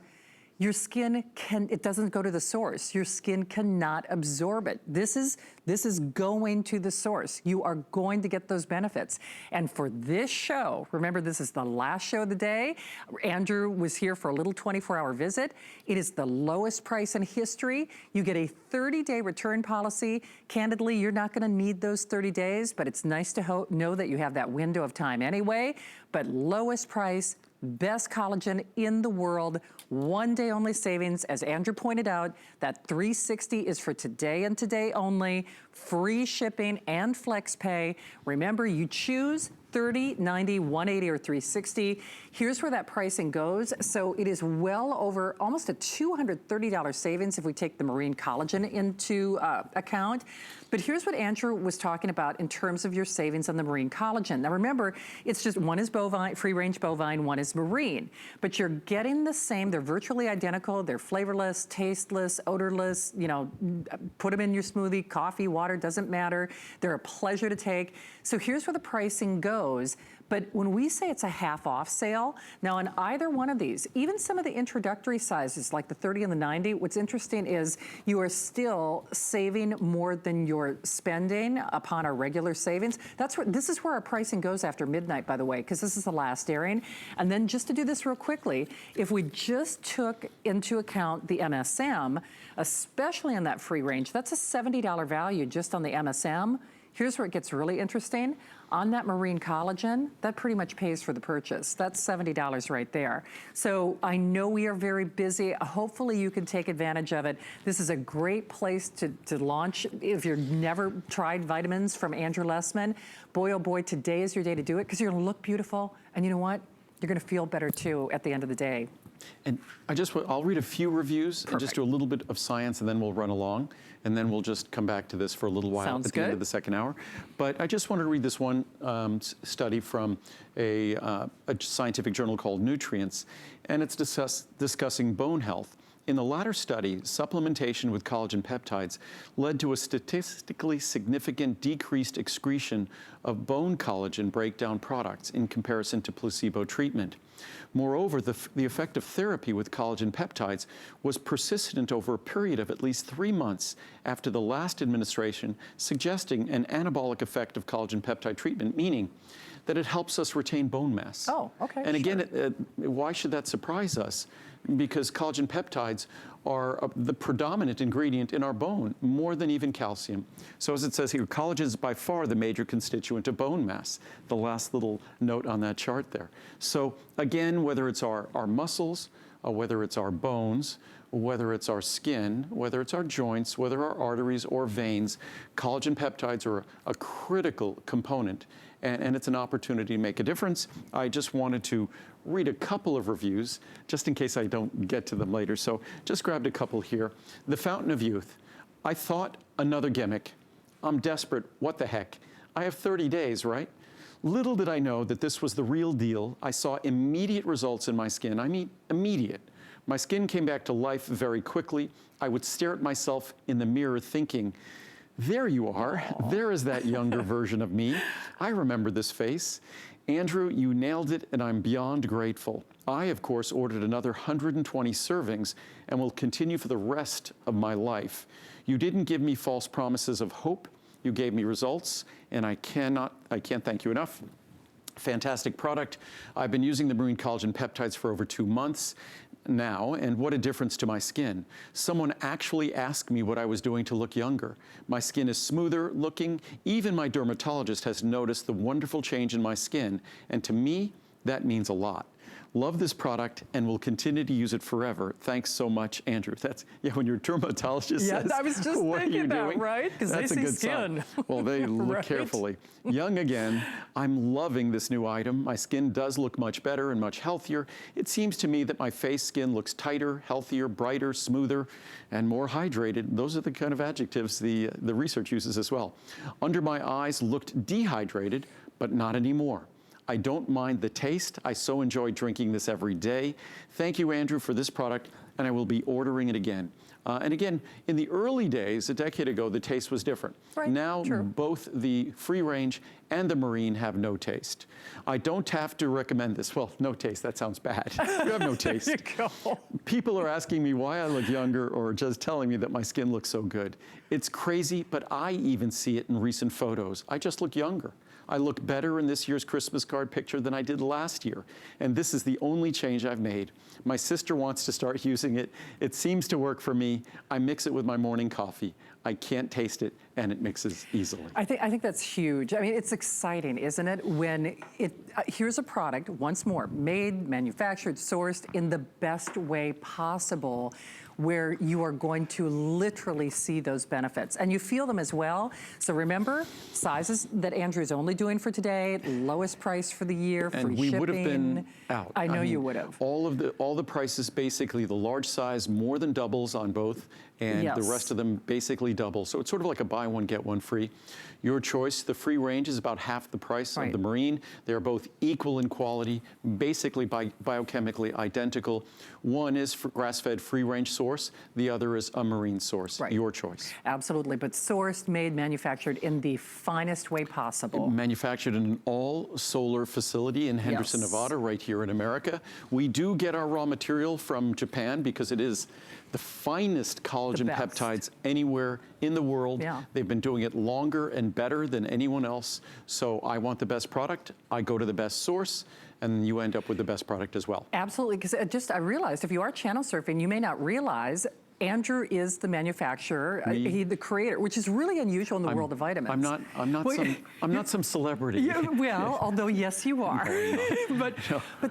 [SPEAKER 1] your skin it doesn't go to the source. Your skin cannot absorb it. This is going to the source. You are going to get those benefits. And for this show, remember this is the last show of the day. Andrew was here for a little 24-hour visit. It is the lowest price in history. You get a 30-day return policy. Candidly, you're not gonna need those 30 days, but it's nice to know that you have that window of time anyway. But lowest price, best collagen in the world, one day only savings. As Andrew pointed out, that 360 is for today and today only, free shipping and flex pay. Remember, you choose 30, 90, 180, or 360. Here's where that pricing goes. So it is well over almost a $230 savings if we take the marine collagen into account. But here's what Andrew was talking about in terms of your savings on the marine collagen. Now remember, it's just one is bovine, free-range bovine, one is marine. But you're getting the same, they're virtually identical, they're flavorless, tasteless, odorless, you know, put them in your smoothie, coffee, water, doesn't matter. They're a pleasure to take. So here's where the pricing goes. But when we say it's a half off sale, now on either one of these, even some of the introductory sizes like the 30 and the 90, what's interesting is you are still saving more than you're spending upon our regular savings. This is where our pricing goes after midnight, by the way, because this is the last airing. And then just to do this real quickly, if we just took into account the MSM, especially on that free range, that's a $70 value just on the MSM. Here's where it gets really interesting. On that marine collagen, that pretty much pays for the purchase. That's $70 right there. So I know we are very busy. Hopefully you can take advantage of it. This is a great place to launch. If you've never tried vitamins from Andrew Lessman, boy, oh boy, today is your day to do it because you're gonna look beautiful. And you know what? You're gonna feel better too at the end of the day.
[SPEAKER 2] And I'll read a few reviews.
[SPEAKER 1] Perfect.
[SPEAKER 2] And just do a little bit of science, and then we'll run along. And then we'll just come back to this for a little while
[SPEAKER 1] Sounds
[SPEAKER 2] at the end of the second hour. But I just wanted to read this one study from a scientific journal called Nutrients, and it's discussing bone health. In the latter study, supplementation with collagen peptides led to a statistically significant decreased excretion of bone collagen breakdown products in comparison to placebo treatment. Moreover, the effect of therapy with collagen peptides was persistent over a period of at least 3 months after the last administration, suggesting an anabolic effect of collagen peptide treatment, meaning that it helps us retain bone mass.
[SPEAKER 1] Oh, okay.
[SPEAKER 2] And again, why should that surprise us? Because collagen peptides are the predominant ingredient in our bone, more than even calcium. So as it says here, collagen is by far the major constituent of bone mass, the last little note on that chart there. So again, whether it's our muscles, whether it's our bones, whether it's our skin, whether it's our joints, whether our arteries or veins, collagen peptides are a critical component, and it's an opportunity to make a difference. I just wanted to read a couple of reviews, just in case I don't get to them later. So just grabbed a couple here. The Fountain of Youth. I thought, another gimmick. I'm desperate, what the heck? I have 30 days, right? Little did I know that this was the real deal. I saw immediate results in my skin. I mean, immediate. My skin came back to life very quickly. I would stare at myself in the mirror thinking, there you are. Aww. There is that younger version of me. I remember this face. Andrew, you nailed it, and I'm beyond grateful. I, of course, ordered another 120 servings and will continue for the rest of my life. You didn't give me false promises of hope. You gave me results, and I can't thank you enough. Fantastic product. I've been using the marine collagen peptides for over 2 months now, and what a difference to my skin. Someone actually asked me what I was doing to look younger. My skin is smoother looking. Even my dermatologist has noticed the wonderful change in my skin, and to me, that means a lot. Love this product and will continue to use it forever. Thanks so much, Andrew. That's, yeah, when your dermatologist says,
[SPEAKER 1] I was just
[SPEAKER 2] what
[SPEAKER 1] thinking
[SPEAKER 2] are you
[SPEAKER 1] that,
[SPEAKER 2] doing?
[SPEAKER 1] right? Because they
[SPEAKER 2] That's a
[SPEAKER 1] see
[SPEAKER 2] good
[SPEAKER 1] skin.
[SPEAKER 2] sign. Well, they look
[SPEAKER 1] Right?
[SPEAKER 2] carefully. Young again. I'm loving this new item. My skin does look much better and much healthier. It seems to me that my face skin looks tighter, healthier, brighter, smoother, and more hydrated. Those are the kind of adjectives the research uses as well. Under my eyes looked dehydrated, but not anymore. I don't mind the taste. I so enjoy drinking this every day. Thank you, Andrew, for this product, and I will be ordering it again. And again, in the early days, a decade ago, the taste was different.
[SPEAKER 1] Right,
[SPEAKER 2] now,
[SPEAKER 1] true.
[SPEAKER 2] both the free range and the marine have no taste. I don't have to recommend this. Well, no taste, that sounds bad. You have no taste.
[SPEAKER 1] There you go.
[SPEAKER 2] People are asking me why I look younger or just telling me that my skin looks so good. It's crazy, but I even see it in recent photos. I just look younger. I look better in this year's Christmas card picture than I did last year. And this is the only change I've made. My sister wants to start using it. It seems to work for me. I mix it with my morning coffee. I can't taste it, and it mixes easily.
[SPEAKER 1] I think that's huge. I mean, it's exciting, isn't it? When here's a product, once more, made, manufactured, sourced in the best way possible, where you are going to literally see those benefits. And you feel them as well. So remember, sizes that Andrew's only doing for today, lowest price for the year, free
[SPEAKER 2] and we
[SPEAKER 1] shipping.
[SPEAKER 2] would have been out.
[SPEAKER 1] I know you would have.
[SPEAKER 2] All the prices, basically, the large size more than doubles on both, and
[SPEAKER 1] Yes.
[SPEAKER 2] the rest of them basically double. So it's sort of like a buy one, get one free. Your choice. The free range is about half the price of the marine. They're both equal in quality, basically biochemically identical. One is for grass-fed free range source. The other is a marine source.
[SPEAKER 1] Right.
[SPEAKER 2] Your choice.
[SPEAKER 1] Absolutely, but sourced, made, manufactured in the finest way possible.
[SPEAKER 2] Manufactured in an all-solar facility in Henderson,
[SPEAKER 1] Yes.
[SPEAKER 2] Nevada, right here in America. We do get our raw material from Japan because it is the finest collagen peptides anywhere in the world.
[SPEAKER 1] Yeah.
[SPEAKER 2] They've been doing it longer and better than anyone else. So I want the best product. I go to the best source, and you end up with the best product as well.
[SPEAKER 1] Absolutely, because I realized if you are channel surfing, you may not realize Andrew is the manufacturer, the creator, which is really unusual in the world of vitamins.
[SPEAKER 2] I'm not some celebrity.
[SPEAKER 1] Yeah, well, although yes, you are. but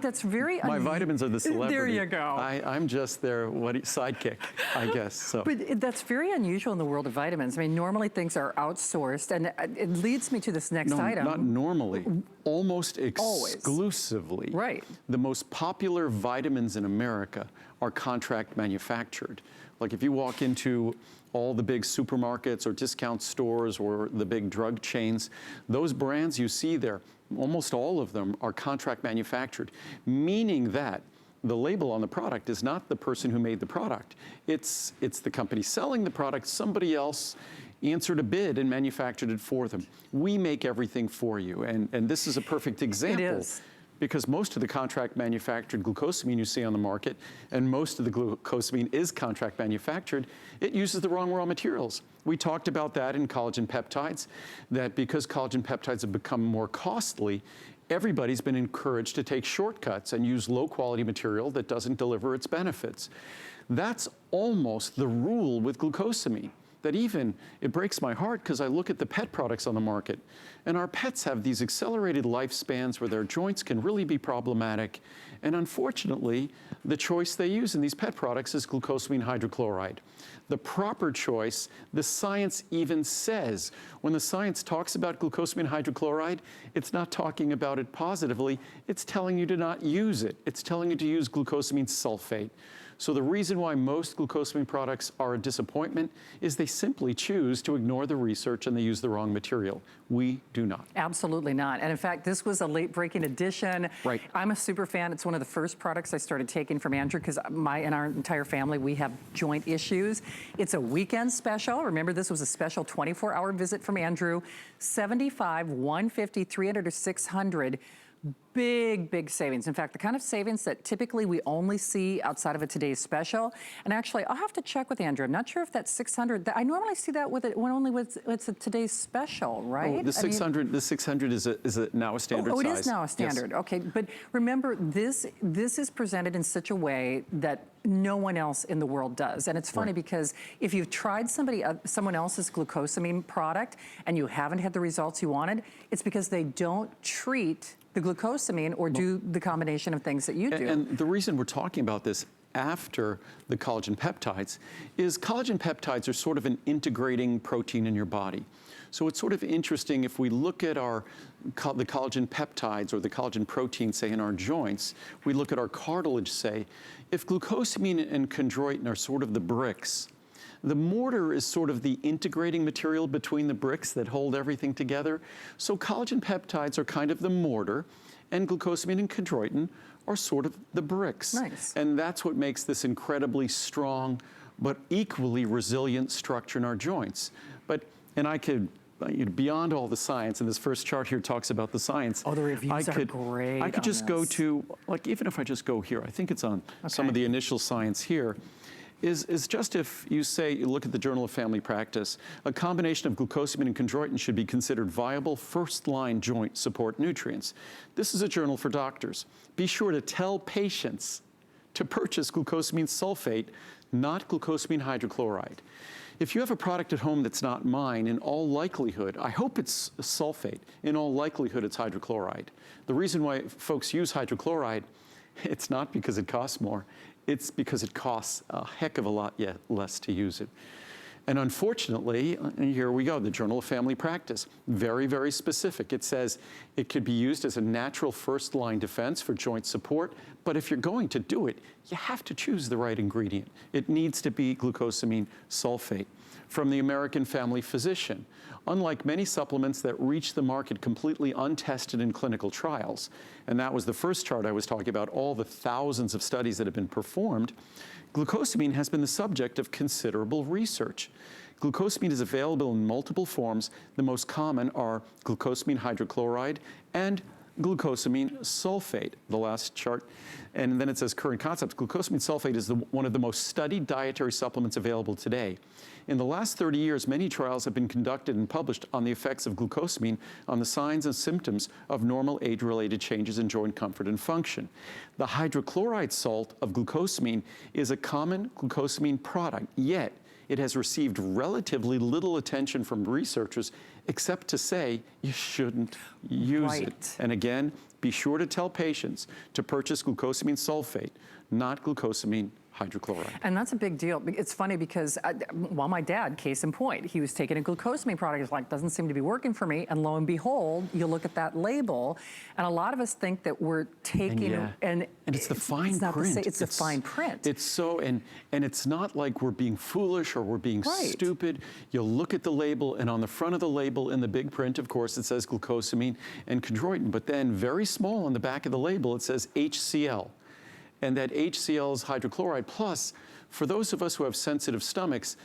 [SPEAKER 1] that's very
[SPEAKER 2] My vitamins are the celebrity.
[SPEAKER 1] There you go.
[SPEAKER 2] I'm just their sidekick, I guess. So.
[SPEAKER 1] But that's very unusual in the world of vitamins. I mean, normally things are outsourced, and it leads me to this next item.
[SPEAKER 2] Not normally. Almost exclusively.
[SPEAKER 1] Right.
[SPEAKER 2] The most popular vitamins in America are contract manufactured. Like if you walk into all the big supermarkets or discount stores or the big drug chains, those brands you see there, almost all of them are contract manufactured, meaning that the label on the product is not the person who made the product. It's the company selling the product. Somebody else answered a bid and manufactured it for them. We make everything for you, and this is a perfect example.
[SPEAKER 1] It is.
[SPEAKER 2] Because most of the contract manufactured glucosamine you see on the market, and most of the glucosamine is contract manufactured, it uses the wrong raw materials. We talked about that in collagen peptides, that because collagen peptides have become more costly, everybody's been encouraged to take shortcuts and use low quality material that doesn't deliver its benefits. That's almost the rule with glucosamine. That even, it breaks my heart because I look at the pet products on the market, and our pets have these accelerated lifespans where their joints can really be problematic. And unfortunately, the choice they use in these pet products is glucosamine hydrochloride. The proper choice, the science even says, when the science talks about glucosamine hydrochloride, it's not talking about it positively, it's telling you to not use it. It's telling you to use glucosamine sulfate. So the reason why most glucosamine products are a disappointment is they simply choose to ignore the research and they use the wrong material. We do not.
[SPEAKER 1] Absolutely not. And in fact, this was a late-breaking edition.
[SPEAKER 2] Right.
[SPEAKER 1] I'm a super fan. It's one of the first products I started taking from Andrew because and our entire family, we have joint issues. It's a weekend special. Remember, this was a special 24-hour visit from Andrew. 75, 150, 300, or 600. Big savings. In fact, the kind of savings that typically we only see outside of a today's special. And actually, I'll have to check with Andrew. I'm not sure if that's 600. I normally see that with it when only with it's a today's special, right?
[SPEAKER 2] Oh, the 600 is now a standard size.
[SPEAKER 1] Oh, it is now a standard. Yes. Okay, but remember, this is presented in such a way that no one else in the world does. And it's funny because if you've tried someone else's glucosamine product and you haven't had the results you wanted, it's because they don't treat the glucosamine or do the combination of things that you do.
[SPEAKER 2] And the reason we're talking about this after the collagen peptides is collagen peptides are sort of an integrating protein in your body. So it's sort of interesting if we look at the collagen peptides or the collagen protein, say, in our joints, we look at our cartilage, say, if glucosamine and chondroitin are sort of the bricks, the mortar is sort of the integrating material between the bricks that hold everything together. So collagen peptides are kind of the mortar, and glucosamine and chondroitin are sort of the bricks.
[SPEAKER 1] Nice.
[SPEAKER 2] And that's what makes this incredibly strong, but equally resilient structure in our joints. And I could, beyond all the science, and this first chart here talks about the science.
[SPEAKER 1] Oh, the reviews are great.
[SPEAKER 2] I could just go to, like, even if I just go here, I think it's on some of the initial science here. Is just if you say, you look at the Journal of Family Practice, a combination of glucosamine and chondroitin should be considered viable first-line joint support nutrients. This is a journal for doctors. Be sure to tell patients to purchase glucosamine sulfate, not glucosamine hydrochloride. If you have a product at home that's not mine, in all likelihood, I hope it's sulfate, in all likelihood it's hydrochloride. The reason why folks use hydrochloride, it's not because it costs more, it's because it costs a heck of a lot less to use it. And unfortunately, here we go, the Journal of Family Practice, very specific. It says it could be used as a natural first-line defense for joint support, but if you're going to do it, you have to choose the right ingredient. It needs to be glucosamine sulfate. From the American Family Physician, unlike many supplements that reach the market completely untested in clinical trials, and that was the first chart I was talking about, all the thousands of studies that have been performed, glucosamine has been the subject of considerable research. Glucosamine is available in multiple forms. The most common are glucosamine hydrochloride and glucosamine sulfate, the last chart. And then it says current concepts. Glucosamine sulfate is one of the most studied dietary supplements available today. In the last 30 years, many trials have been conducted and published on the effects of glucosamine on the signs and symptoms of normal age-related changes in joint comfort and function. The hydrochloride salt of glucosamine is a common glucosamine product, yet it has received relatively little attention from researchers, except to say you shouldn't use it. And again, be sure to tell patients to purchase glucosamine sulfate, not glucosamine hydrochloride.
[SPEAKER 1] And that's a big deal. It's funny because, well, my dad, case in point, he was taking a glucosamine product. He's like, doesn't seem to be working for me. And lo and behold, you look at that label, and a lot of us think that we're taking,
[SPEAKER 2] and it's the fine print.
[SPEAKER 1] It's the fine print.
[SPEAKER 2] It's so, and it's not like we're being foolish or we're being stupid. You look at the label, and on the front of the label in the big print, of course, it says glucosamine and chondroitin. But then very small on the back of the label, it says HCl. And that HCl is hydrochloride. Plus, for those of us who have sensitive stomachs,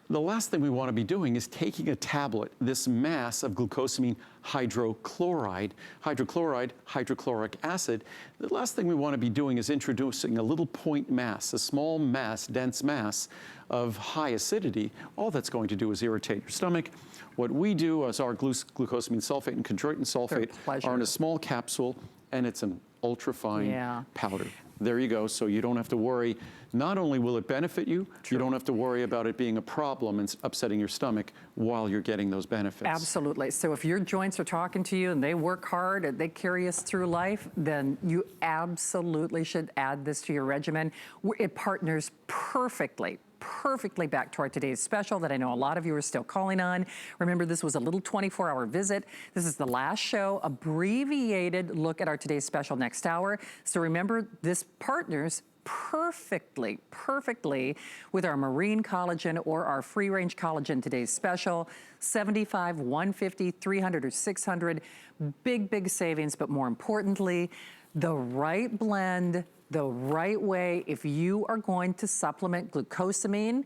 [SPEAKER 2] the last thing we want to be doing is taking a tablet, this mass of glucosamine hydrochloride, hydrochloric acid. The last thing we want to be doing is introducing a little point mass, a small mass, dense mass of high acidity. All that's going to do is irritate your stomach. What we do is our glucosamine sulfate and chondroitin sulfate are in a small capsule, and it's an ultrafine powder. There you go. So you don't have to worry. Not only will it benefit you, you don't have to worry about it being a problem and upsetting your stomach while you're getting those benefits.
[SPEAKER 1] Absolutely. So if your joints are talking to you and they work hard and they carry us through life, then you absolutely should add this to your regimen. It partners perfectly back to our today's special that I know a lot of you are still calling on. Remember, this was a little 24-hour visit. This is the last show, abbreviated look at our today's special next hour. So remember, this partners perfectly with our marine collagen or our free-range collagen today's special. 75, 150, 300, or 600. Big savings, but more importantly, the right blend, the right way. If you are going to supplement glucosamine,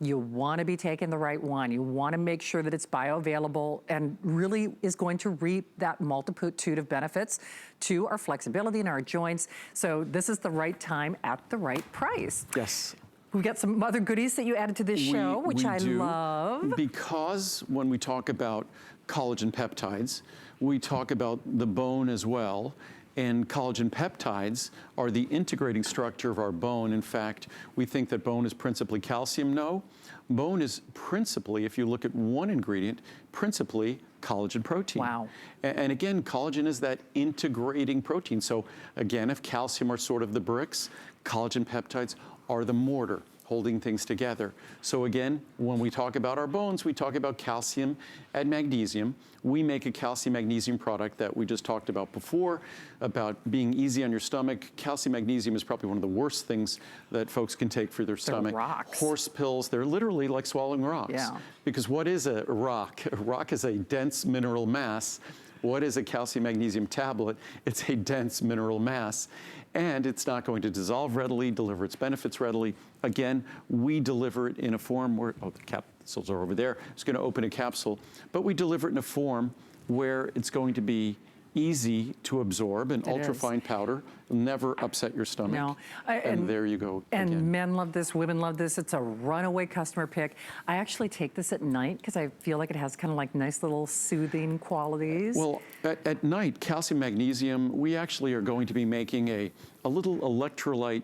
[SPEAKER 1] you want to be taking the right one. You want to make sure that it's bioavailable and really is going to reap that multitude of benefits to our flexibility and our joints. So this is the right time at the right price.
[SPEAKER 2] Yes.
[SPEAKER 1] We've got some other goodies that you added to this show, which I love.
[SPEAKER 2] Because when we talk about collagen peptides, we talk about the bone as well. And collagen peptides are the integrating structure of our bone. In fact, we think that bone is principally calcium. No, bone is principally, if you look at one ingredient, principally collagen protein.
[SPEAKER 1] Wow.
[SPEAKER 2] And again, collagen is that integrating protein. So again, if calcium are sort of the bricks, collagen peptides are the mortar holding things together. So again, when we talk about our bones, we talk about calcium and magnesium. We make a calcium magnesium product that we just talked about before, about being easy on your stomach. Calcium magnesium is probably one of the worst things that folks can take for their stomach.
[SPEAKER 1] Rocks.
[SPEAKER 2] Horse pills, they're literally like swallowing rocks.
[SPEAKER 1] Yeah.
[SPEAKER 2] Because what is a rock? A rock is a dense mineral mass. What is a calcium magnesium tablet? It's a dense mineral mass. And it's not going to dissolve readily, deliver its benefits readily. Again, we deliver it in a form where, oh, the capsules are over there. It's going to open a capsule. But we deliver it in a form where it's going to be easy to absorb, an ultrafine powder, never upset your stomach.
[SPEAKER 1] No.
[SPEAKER 2] And there you go.
[SPEAKER 1] And
[SPEAKER 2] again.
[SPEAKER 1] Men love this, women love this. It's a runaway customer pick. I actually take this at night because I feel like it has kind of like nice little soothing qualities.
[SPEAKER 2] Well, at night, calcium magnesium, we actually are going to be making a little electrolyte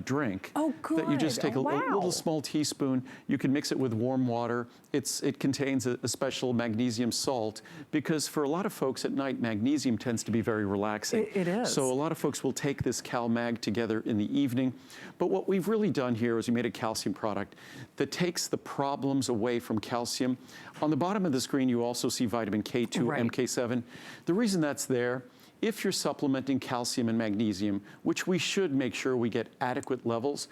[SPEAKER 2] drink that you just take a little small teaspoon. You can mix it with warm water. It contains a special magnesium salt because for a lot of folks at night, magnesium tends to be very relaxing.
[SPEAKER 1] It is.
[SPEAKER 2] So a lot of folks will take this CalMag together in the evening. But what we've really done here is we made a calcium product that takes the problems away from calcium. On the bottom of the screen, you also see vitamin K2 Mk7. The reason that's there, if you're supplementing calcium and magnesium, which we should make sure we get adequate levels,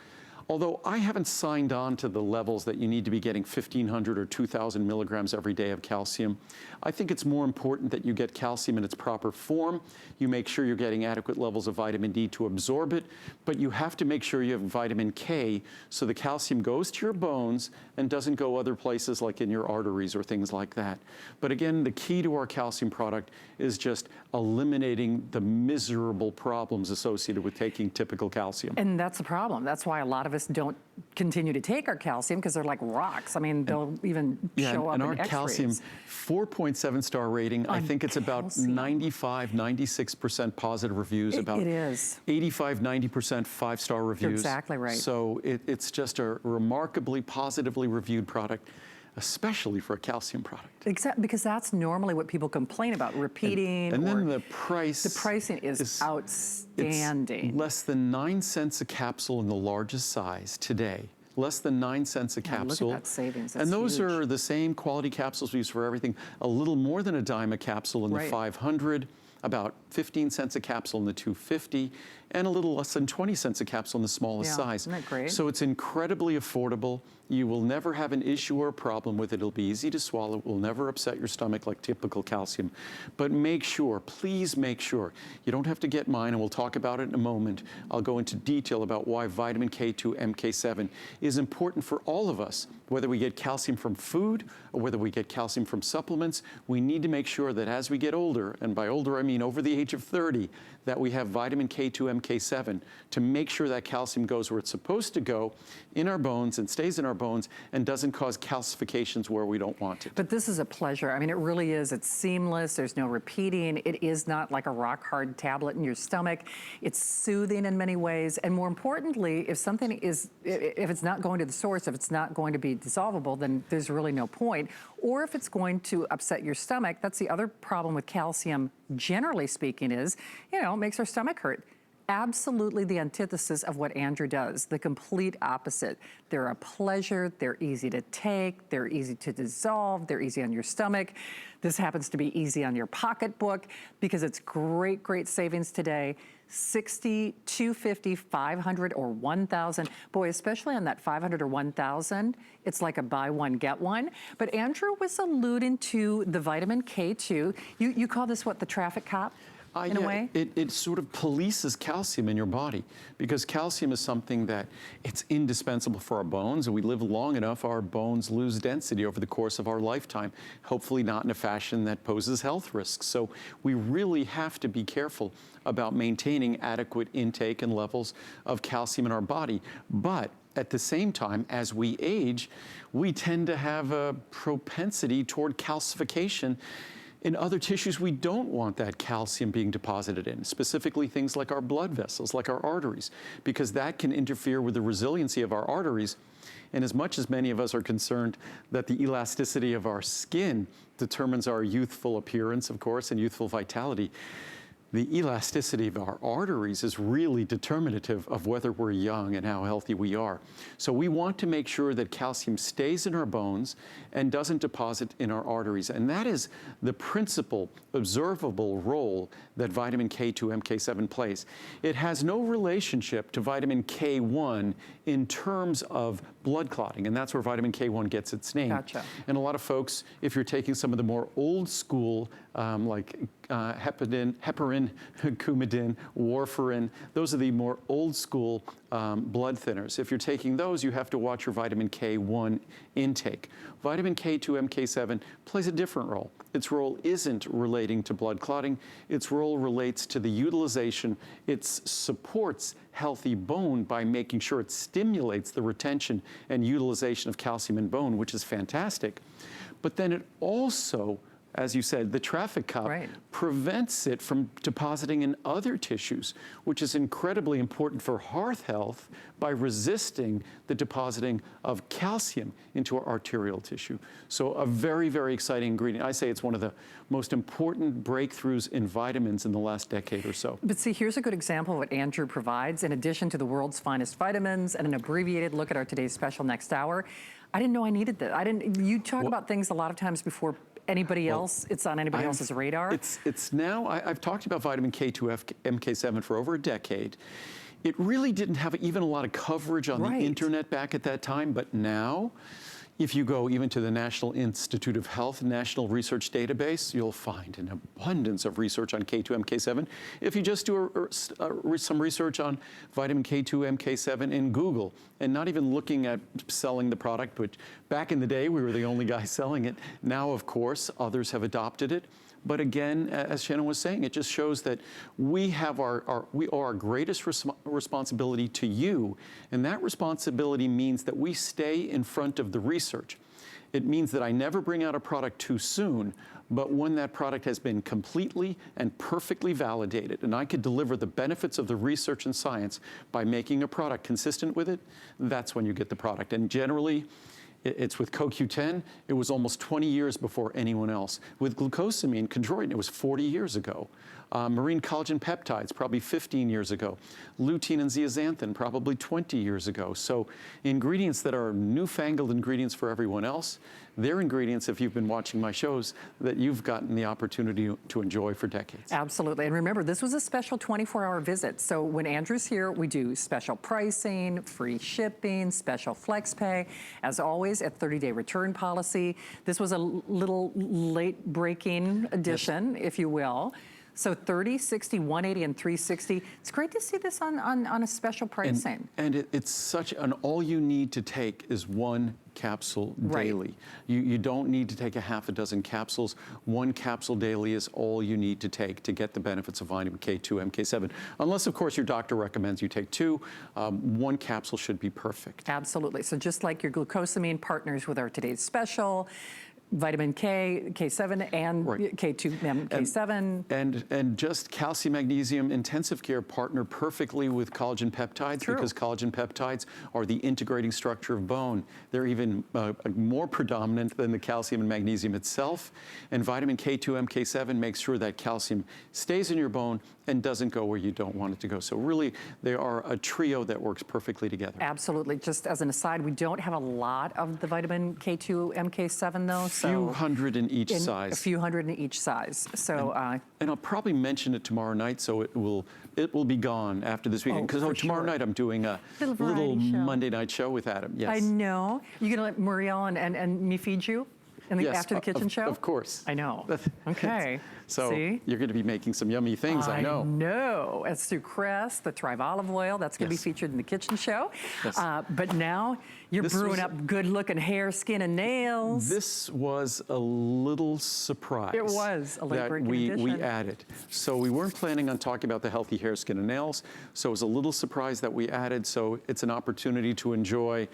[SPEAKER 2] although I haven't signed on to the levels that you need to be getting 1,500 or 2,000 milligrams every day of calcium, I think it's more important that you get calcium in its proper form. You make sure you're getting adequate levels of vitamin D to absorb it, but you have to make sure you have vitamin K so the calcium goes to your bones and doesn't go other places like in your arteries or things like that. But again, the key to our calcium product is just eliminating the miserable problems associated with taking typical calcium.
[SPEAKER 1] And that's the problem. That's why a lot of us don't continue to take our calcium, because they're like rocks. I mean, they'll even show up in
[SPEAKER 2] our
[SPEAKER 1] X-rays.
[SPEAKER 2] calcium, 4.7 star rating. I think it's about 95, 96% positive reviews. About
[SPEAKER 1] it is.
[SPEAKER 2] 85, 90% 5-star reviews.
[SPEAKER 1] You're exactly right.
[SPEAKER 2] So it's just a remarkably positively reviewed product, especially for a calcium product.
[SPEAKER 1] Exactly, because that's normally what people complain about, repeating.
[SPEAKER 2] And then the price.
[SPEAKER 1] The pricing is outstanding.
[SPEAKER 2] It's less than 9 cents a capsule in the largest size today. Less than 9 cents a capsule.
[SPEAKER 1] Look at that savings. That's
[SPEAKER 2] and those
[SPEAKER 1] huge.
[SPEAKER 2] are the same quality capsules we use for everything. A little more than a dime a capsule in the 500. About 15 cents a capsule in the 250, and a little less than 20 cents a capsule in the smallest size.
[SPEAKER 1] Isn't that great?
[SPEAKER 2] So it's incredibly affordable. You will never have an issue or a problem with it. It'll be easy to swallow. It will never upset your stomach like typical calcium. But make sure, please make sure, you don't have to get mine, and we'll talk about it in a moment. I'll go into detail about why vitamin K2 Mk7 is important for all of us, whether we get calcium from food or whether we get calcium from supplements. We need to make sure that as we get older, and by older I mean over the age of 30, that we have vitamin K2 Mk7 to make sure that calcium goes where it's supposed to go in our bones and stays in our bones and doesn't cause calcifications where we don't want it.
[SPEAKER 1] But this is a pleasure. I mean, it really is. It's seamless. There's no repeating. It is not like a rock hard tablet in your stomach. It's soothing in many ways. And more importantly, if something is, if it's not going to the source, if it's not going to be dissolvable, then there's really no point. Or if it's going to upset your stomach, that's the other problem with calcium, generally speaking, is, you know, it makes our stomach hurt. Absolutely the antithesis of what Andrew does, the complete opposite. They're a pleasure, they're easy to take, they're easy to dissolve, they're easy on your stomach. This happens to be easy on your pocketbook because it's great, great savings today. 60, 250, 500, or 1,000. Boy, especially on that 500 or 1,000, it's like a buy one, get one. But Andrew was alluding to the vitamin K2. You call this what, the traffic cop? In a way?
[SPEAKER 2] It sort of polices calcium in your body, because calcium is something that it's indispensable for our bones, and we live long enough, our bones lose density over the course of our lifetime, hopefully not in a fashion that poses health risks. So we really have to be careful about maintaining adequate intake and levels of calcium in our body. But at the same time, as we age, we tend to have a propensity toward calcification in other tissues we don't want that calcium being deposited in, specifically things like our blood vessels, like our arteries, because that can interfere with the resiliency of our arteries. And as much as many of us are concerned that the elasticity of our skin determines our youthful appearance, of course, and youthful vitality, the elasticity of our arteries is really determinative of whether we're young and how healthy we are. So we want to make sure that calcium stays in our bones and doesn't deposit in our arteries. And that is the principal observable role that vitamin K2 Mk7 plays. It has no relationship to vitamin K1 in terms of blood clotting, and that's where vitamin K1 gets its name.
[SPEAKER 1] Gotcha.
[SPEAKER 2] And a lot of folks, if you're taking some of the more old school, like heparin, coumadin, warfarin, those are the more old school blood thinners. If you're taking those, you have to watch your vitamin K1 intake. Vitamin K2 Mk7 plays a different role. Its role isn't relating to blood clotting. Its role relates to the utilization. It supports healthy bone by making sure it stimulates the retention and utilization of calcium in bone, which is fantastic. But then it also, as you said, the traffic cop prevents it from depositing in other tissues, which is incredibly important for heart health by resisting the depositing of calcium into our arterial tissue. So a very, very exciting ingredient. I say it's one of the most important breakthroughs in vitamins in the last decade or so.
[SPEAKER 1] But see, here's a good example of what Andrew provides. In addition to the world's finest vitamins and an abbreviated look at our today's special next hour, I didn't know I needed that. You talk about things a lot of times before anybody else, it's on anybody else's radar.
[SPEAKER 2] It's now, I've talked about vitamin K2 Mk7 for over a decade. it really didn't have even a lot of coverage on the internet back at that time, but now, if you go even to the National Institute of Health National Research Database, you'll find an abundance of research on K2 Mk7. If you just do some research on vitamin K2 Mk7 in Google, and not even looking at selling the product, which back in the day we were the only guys selling it. Now, of course, others have adopted it. But again, as Shannon was saying, it just shows that we have we owe our greatest responsibility to you. And that responsibility means that we stay in front of the research. It means that I never bring out a product too soon, but when that product has been completely and perfectly validated, and I could deliver the benefits of the research and science by making a product consistent with it, that's when you get the product. And generally, it's with CoQ10, it was almost 20 years before anyone else. With glucosamine, chondroitin, it was 40 years ago. Marine collagen peptides, probably 15 years ago. Lutein and zeaxanthin, probably 20 years ago. So ingredients that are newfangled ingredients for everyone else, they're ingredients, if you've been watching my shows, that you've gotten the opportunity to enjoy for decades.
[SPEAKER 1] Absolutely. And remember, this was a special 24-hour visit. So when Andrew's here, we do special pricing, free shipping, special flex pay. As always, a 30-day return policy. This was a little late-breaking edition, if you will. So 30, 60, 180, and 360. It's great to see this on a special pricing.
[SPEAKER 2] And it's such an, all you need to take is one capsule daily. You don't need to take a half a dozen capsules. One capsule daily is all you need to take to get the benefits of vitamin K2 Mk7. Unless, of course, your doctor recommends you take two, one capsule should be perfect.
[SPEAKER 1] Absolutely. So just like your glucosamine partners with our today's special, vitamin K, K7, and K2 Mk7.
[SPEAKER 2] And just calcium magnesium intensive care partner perfectly with collagen peptides because collagen peptides are the integrating structure of bone. They're even more predominant than the calcium and magnesium itself. And vitamin K2 Mk7 makes sure that calcium stays in your bone and doesn't go where you don't want it to go. So really, they are a trio that works perfectly together. Absolutely.
[SPEAKER 1] Just as an aside, we don't have a lot of the vitamin K2 Mk7 though.
[SPEAKER 2] A few hundred in each size.
[SPEAKER 1] A few hundred in each size. So,
[SPEAKER 2] and I'll probably mention it tomorrow night, so it will be gone after this weekend. Because tomorrow night I'm doing a little Monday night show with Adam. Yes.
[SPEAKER 1] I know. You gonna let Muriel and me feed you? After the kitchen show?
[SPEAKER 2] Of course.
[SPEAKER 1] I know. Okay.
[SPEAKER 2] So you're going to be making some yummy things, I know.
[SPEAKER 1] I know. It's through Crest, the Thrive olive oil. That's going to be featured in the kitchen show. Yes. But now you're brewing up good-looking hair, skin, and nails.
[SPEAKER 2] This was a little surprise.
[SPEAKER 1] It was a late-breaking addition.
[SPEAKER 2] We added. So we weren't planning on talking about the healthy hair, skin, and nails. So it was a little surprise that we added. So it's an opportunity to enjoy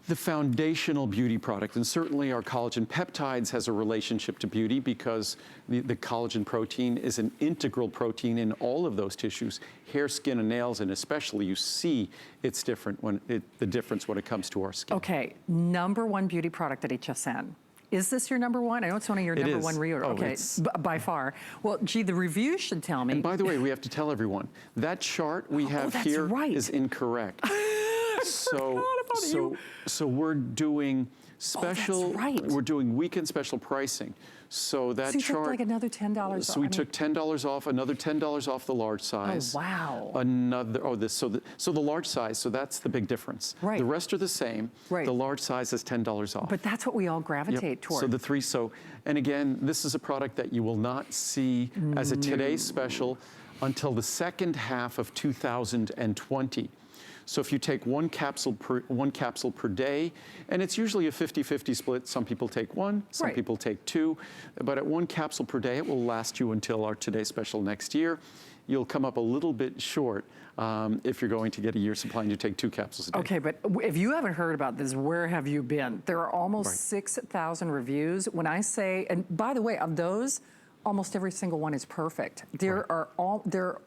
[SPEAKER 2] the foundational beauty product. And certainly our collagen peptides has a relationship to beauty because the collagen protein is an integral protein in all of those tissues, hair, skin, and nails, and especially you see it's different the difference when it comes to our skin. Okay,
[SPEAKER 1] #1 beauty product at HSN. Is this your #1? I know it's one of your #1 reorder. Okay, by far. Well, gee, the reviews should tell me.
[SPEAKER 2] And by the way, we have to tell everyone, that chart we have here is incorrect. So we're doing special, we're doing weekend special pricing. So that chart.
[SPEAKER 1] So you took like another $10 off.
[SPEAKER 2] So we took $10 off, another $10 off the large size.
[SPEAKER 1] Oh, wow.
[SPEAKER 2] So the large size, so that's the big difference.
[SPEAKER 1] Right.
[SPEAKER 2] The rest are the same. Right. The large size is $10 off.
[SPEAKER 1] But that's what we all gravitate toward.
[SPEAKER 2] So and again, this is a product that you will not see as a today's special until the second half of 2020. So if you take one capsule per day, and it's usually a 50-50 split. Some people take one, some people take two, but at one capsule per day, it will last you until our Today Special next year. You'll come up a little bit short if you're going to get a year's supply and you take 2 capsules a day.
[SPEAKER 1] Okay, but if you haven't heard about this, where have you been? There are almost 6,000 reviews. When I say, and by the way, of those, almost every single one is perfect. There are over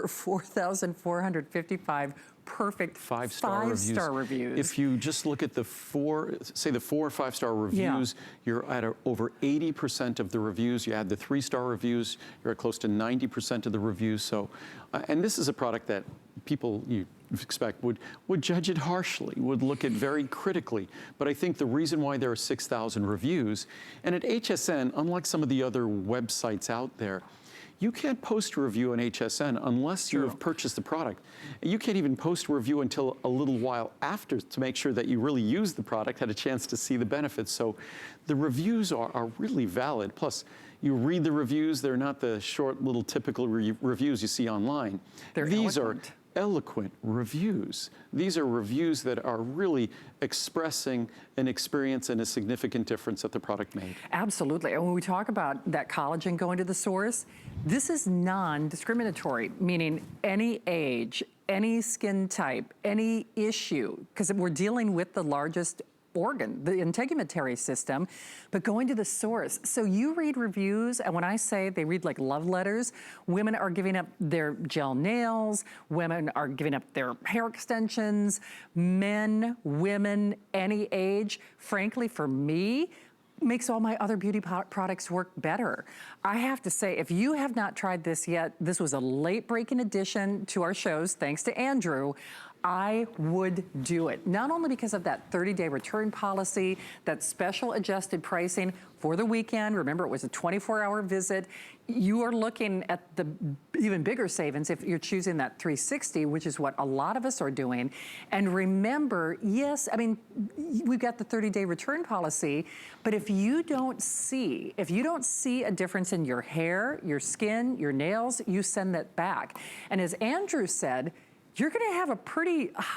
[SPEAKER 1] 4,455 perfect five-star reviews.
[SPEAKER 2] If you just look at the 4 or 5-star reviews, you're at over 80% of the reviews. You add the 3-star reviews, you're at close to 90% of the reviews. So, and this is a product that people you expect would judge it harshly, would look at very critically. But I think the reason why there are 6,000 reviews, and at HSN, unlike some of the other websites out there, You can't post a review on HSN unless you have purchased the product. You can't even post a review until a little while after to make sure that you really used the product, had a chance to see the benefits. So the reviews are really valid. Plus, you read the reviews, they're not the short little typical reviews you see online. These are eloquent reviews. These are reviews that are really expressing an experience and a significant difference that the product made.
[SPEAKER 1] Absolutely. And when we talk about that collagen going to the source, this is non-discriminatory, meaning any age, any skin type, any issue, because we're dealing with the largest organ, the integumentary system, but going to the source. So you read reviews, and when I say they read like love letters, women are giving up their gel nails, women are giving up their hair extensions, men, women, any age. Frankly, for me, makes all my other beauty products work better. I have to say, if you have not tried this yet, this was a late breaking addition to our shows, thanks to Andrew. I would do it. Not only because of that 30-day return policy, that special adjusted pricing for the weekend. Remember, it was a 24-hour visit. You are looking at the even bigger savings if you're choosing that 360, which is what a lot of us are doing. And remember, yes, I mean, we've got the 30-day return policy, but if you don't see a difference in your hair, your skin, your nails, you send that back. And as Andrew said, you're gonna have a pretty high